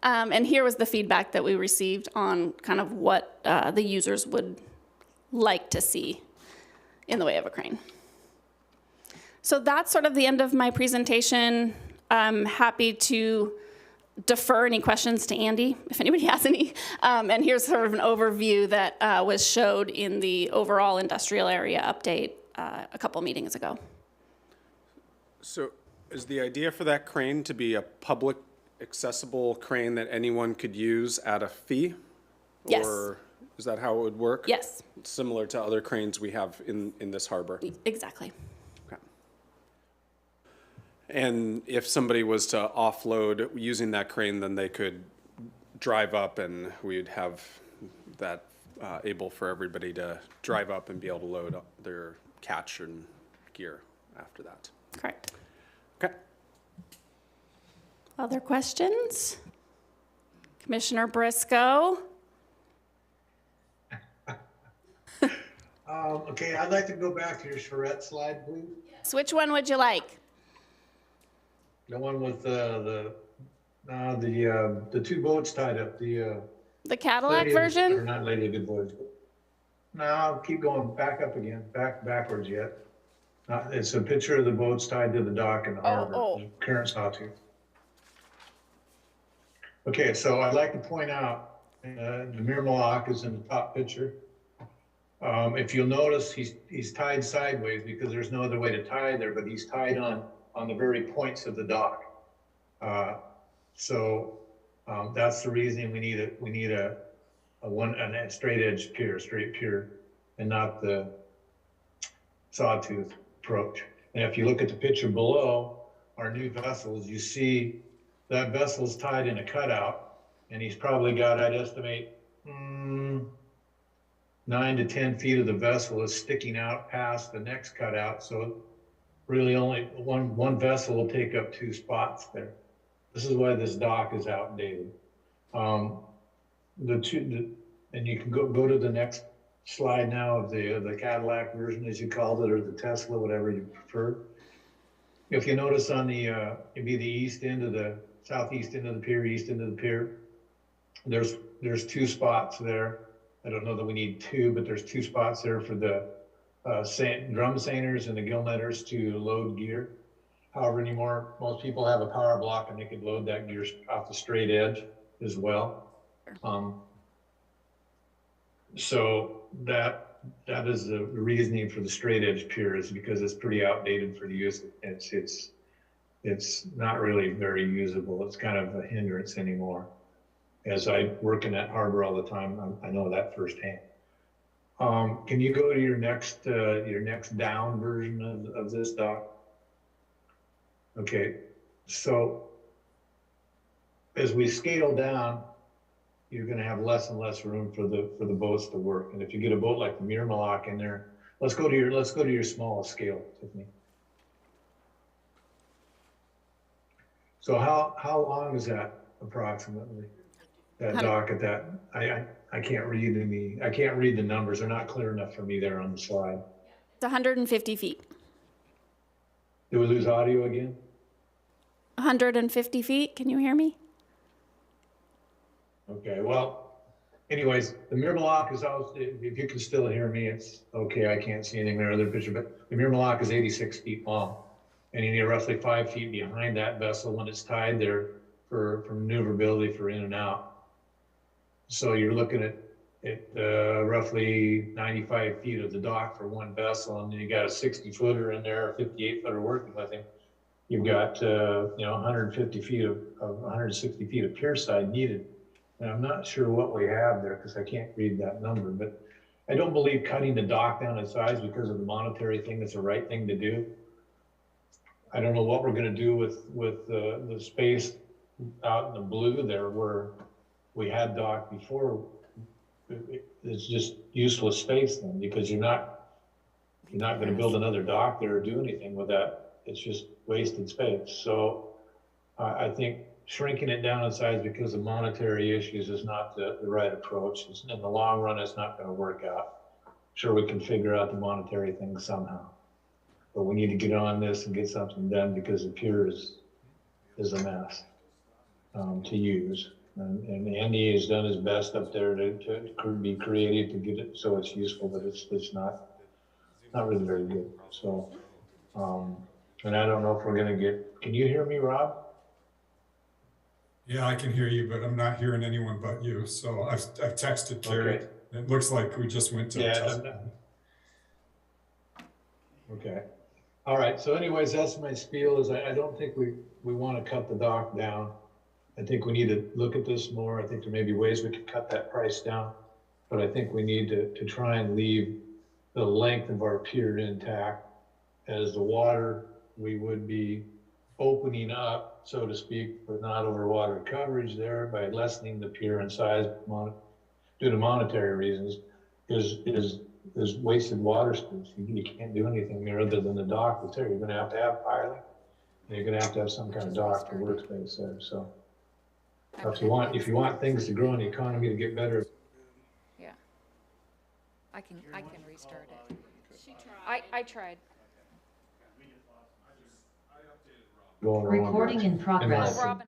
And here was the feedback that we received on kind of what the users would like to see in the way of a crane. So that's sort of the end of my presentation. I'm happy to defer any questions to Andy, if anybody has any. And here's sort of an overview that was showed in the overall industrial area update a couple meetings ago. So is the idea for that crane to be a public accessible crane that anyone could use at a fee? Yes. Or is that how it would work? Yes. Similar to other cranes we have in this harbor? Exactly. Okay. And if somebody was to offload using that crane, then they could drive up and we'd have that able for everybody to drive up and be able to load up their catch and gear after that. Correct. Okay. Other questions? Commissioner Briscoe? Okay, I'd like to go back to your charrette slide, please. So which one would you like? The one with the 2 boats tied up, the Cadillac Lady of- version? Or not Lady of Good Boys. No, keep going, back up again, backwards yet. It's a picture of the boats tied to the dock in the harbor. oh. Current sawtooth. Okay, so I'd like to point out, the Mirmalak is in the top picture. If you'll notice, he's tied sideways because there's no other way to tie there, but he's tied on the very points of the dock. So that's the reason we need a straight edge pier, straight pier, and not the sawtooth approach. And if you look at the picture below, our new vessels, you see that vessel's tied in a cutout, and he's probably got, I'd estimate, 9 to 10 feet of the vessel is sticking out past the next cutout. So really only one vessel will take up 2 spots there. This is why this dock is outdated. And you can go to the next slide now of the Cadillac version, as you called it, or the Tesla, whatever you prefer. If you notice on the, it'd be the east end of the, southeast end of the pier, east end of the pier, there's 2 spots there. I don't know that we need 2, but there's 2 spots there for the drum seiners and the gill netters to load gear. However, anymore, most people have a power block and they could load that gear off the straight edge as well. So that is the reasoning for the straight edge pier, is because it's pretty outdated for the use. It's not really very usable. It's kind of a hindrance anymore. As I work in that harbor all the time, I know that firsthand. Can you go to your next down version of this dock? Okay, so as we scale down, you're going to have less and less room for the boats to work. And if you get a boat like the Mirmalok in there, let's go to your smallest scale, Tiffany. So how long is that approximately? That dock at that? I can't read the numbers. They're not clear enough for me there on the slide. It's 150 feet. Did we lose audio again? 150 feet, can you hear me? Okay, well, anyways, the Mirmalok is out, if you can still hear me, it's okay. I can't see anything in the other picture, but the Mirmalok is 86 feet long. And you need roughly 5 feet behind that vessel when it's tied there for maneuverability for in and out. So you're looking at roughly 95 feet of the dock for one vessel, and then you got a 60 footer in there, a 58 footer working with him. You've got 150 feet of 160 feet of pier side needed. And I'm not sure what we have there because I can't read that number, but I don't believe cutting the dock down in size because of the monetary thing is the right thing to do. I don't know what we're going to do with the space out in the blue there where we had dock before. It's just useless space then, because you're not going to build another dock there or do anything with that. It's just wasted space. So I think shrinking it down in size because of monetary issues is not the right approach. In the long run, it's not going to work out. Sure, we can figure out the monetary thing somehow, but we need to get on this and get something done because the pier is a mess to use. And Andy has done his best up there to be creative to get it so it's useful, but it's not really very good. So, and I don't know if we're going to get. Can you hear me, Rob? Yeah, I can hear you, but I'm not hearing anyone but you. So I've texted Carrie. Okay. It looks like we just went to. Yeah. Okay. All right. So anyways, that's my spiel is I don't think we want to cut the dock down. I think we need to look at this more. I think there may be ways we could cut that price down, but I think we need to try and leave the length of our pier intact. As the water, we would be opening up, so to speak, but not over water coverage there by lessening the pier in size due to monetary reasons is wasted water space. You can't do anything there other than the dock that's there. You're going to have piling, and you're going to have some kind of dock for workspace there. So if you want things to grow in the economy to get better. Yeah. I can restart it. I tried. Going wrong. Recording in progress. Oh, Robin.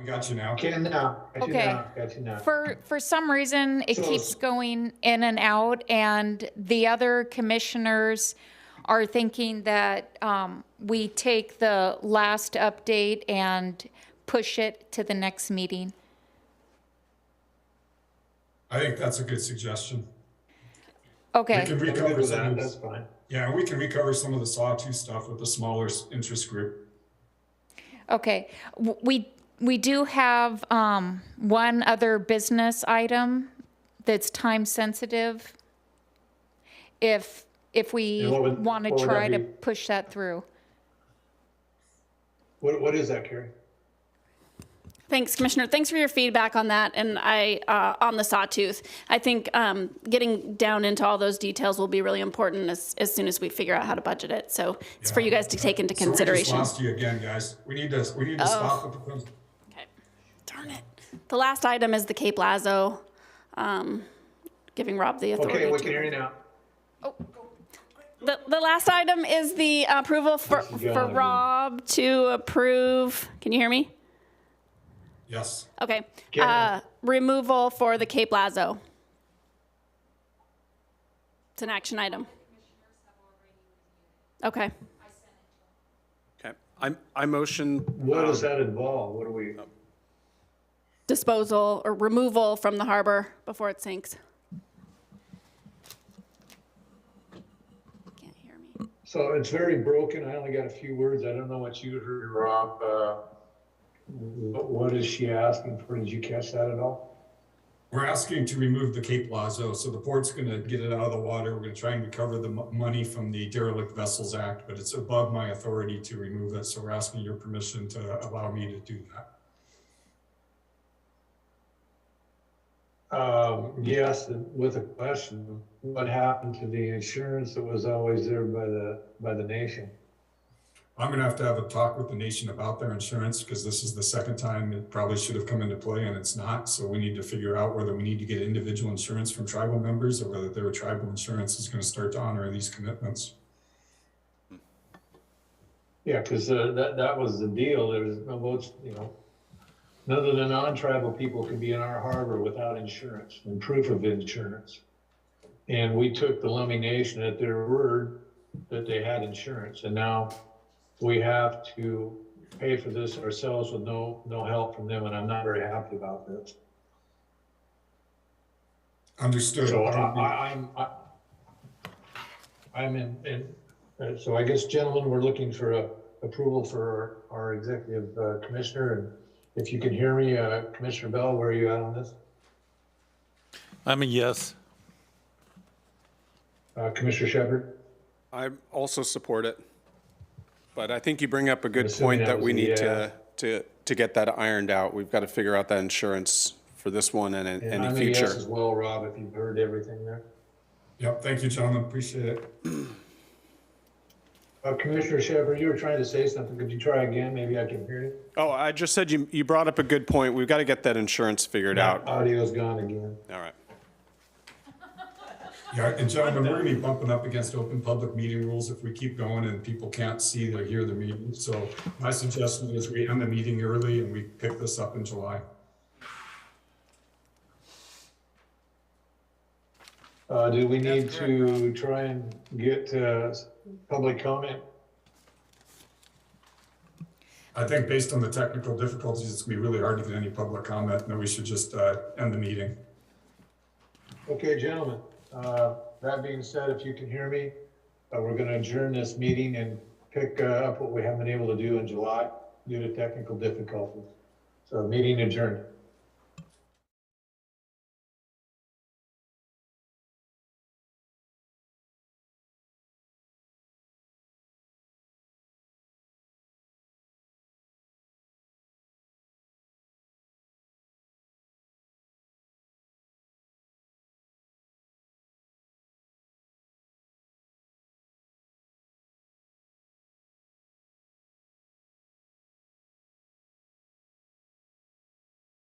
Got you now. Can now. Got you Okay. now. Got you now. For some reason, it keeps going in and out, and the other commissioners are thinking that we take the last update and push it to the next meeting. I think that's a good suggestion. We I'm can good recover with some that, of that's this. fine. Yeah, and we can recover some of the sawtooth stuff with the smaller interest group. Okay, we do have one other business item that's time sensitive. If we And what want to would that try to be? push that through. What is that, Carrie? Thanks, Commissioner. Thanks for your feedback on that and on the sawtooth. I think getting down into all those details will be really important as soon as we figure out how to budget it. So it's for you guys to take into So we consideration. just lost you again, guys. We need to stop with the. Okay. Darn it. The last item is the Cape Lazo, giving Rob the authority. Okay, we to- can hear you now. The last item is the approval for This is gone again. Rob to approve. Can you hear me? Yes. Okay. Yeah. Removal for the Cape Lazo. It's an action item. Okay. Okay. I motion. What does that involve? What do we? Disposal or removal from the harbor before it sinks. Can't hear me. So it's very broken. I only got a few words. I don't know what you heard, Rob. What is she asking for? Did you catch that at all? We're asking to remove the Cape Lazo, so the port's gonna get it out of the water. We're gonna try and recover the money from the Derelict Vessels Act, but it's above my authority to remove it, so we're asking your permission to allow me to do that. Yes, with a question. What happened to the insurance that was always there by the nation? I'm gonna have a talk with the nation about their insurance, because this is the second time it probably should have come into play and it's not. So we need to figure out whether we need to get individual insurance from tribal members or whether their tribal insurance is gonna start to honor these commitments. Yeah, because that was the deal. There was no votes, none of the non-tribal people could be in our harbor without insurance and proof of insurance. And we took the Lummi Nation at their word that they had insurance, and now we have to pay for this ourselves with no help from them, and I'm not very happy about this. Understood. So I'm in, so I guess, gentlemen, we're looking for approval for our executive commissioner, and if you can hear me, Commissioner Bell, where are you at on this? I'm a yes. Commissioner Shepard? I also support it. But I think you bring up a good assuming point that that we was a need yeah. to get that ironed out. We've got to figure out that insurance for this one and in And any I'm a yes future. as well, Rob, if you've heard everything there. Yep, thank you, gentlemen, appreciate it. Commissioner Shepard, you were trying to say something. Could you try again? Maybe I can hear you. Oh, I just said you brought up a good point. We've got to get that insurance figured out. Audio's gone again. All right. Yeah, and gentlemen, we're gonna be bumping up against open public meeting rules if we keep going and people can't see or hear the meeting. So my suggestion is we end the meeting early and we pick this up in July. Do we need to try and get public comment? I think based on the technical difficulties, it's gonna be really hard to get any public comment, and then we should just end the meeting. Okay, gentlemen, that being said, if you can hear me, we're going to adjourn this meeting and pick up what we haven't been able to do in July due to technical difficulties. So meeting adjourned.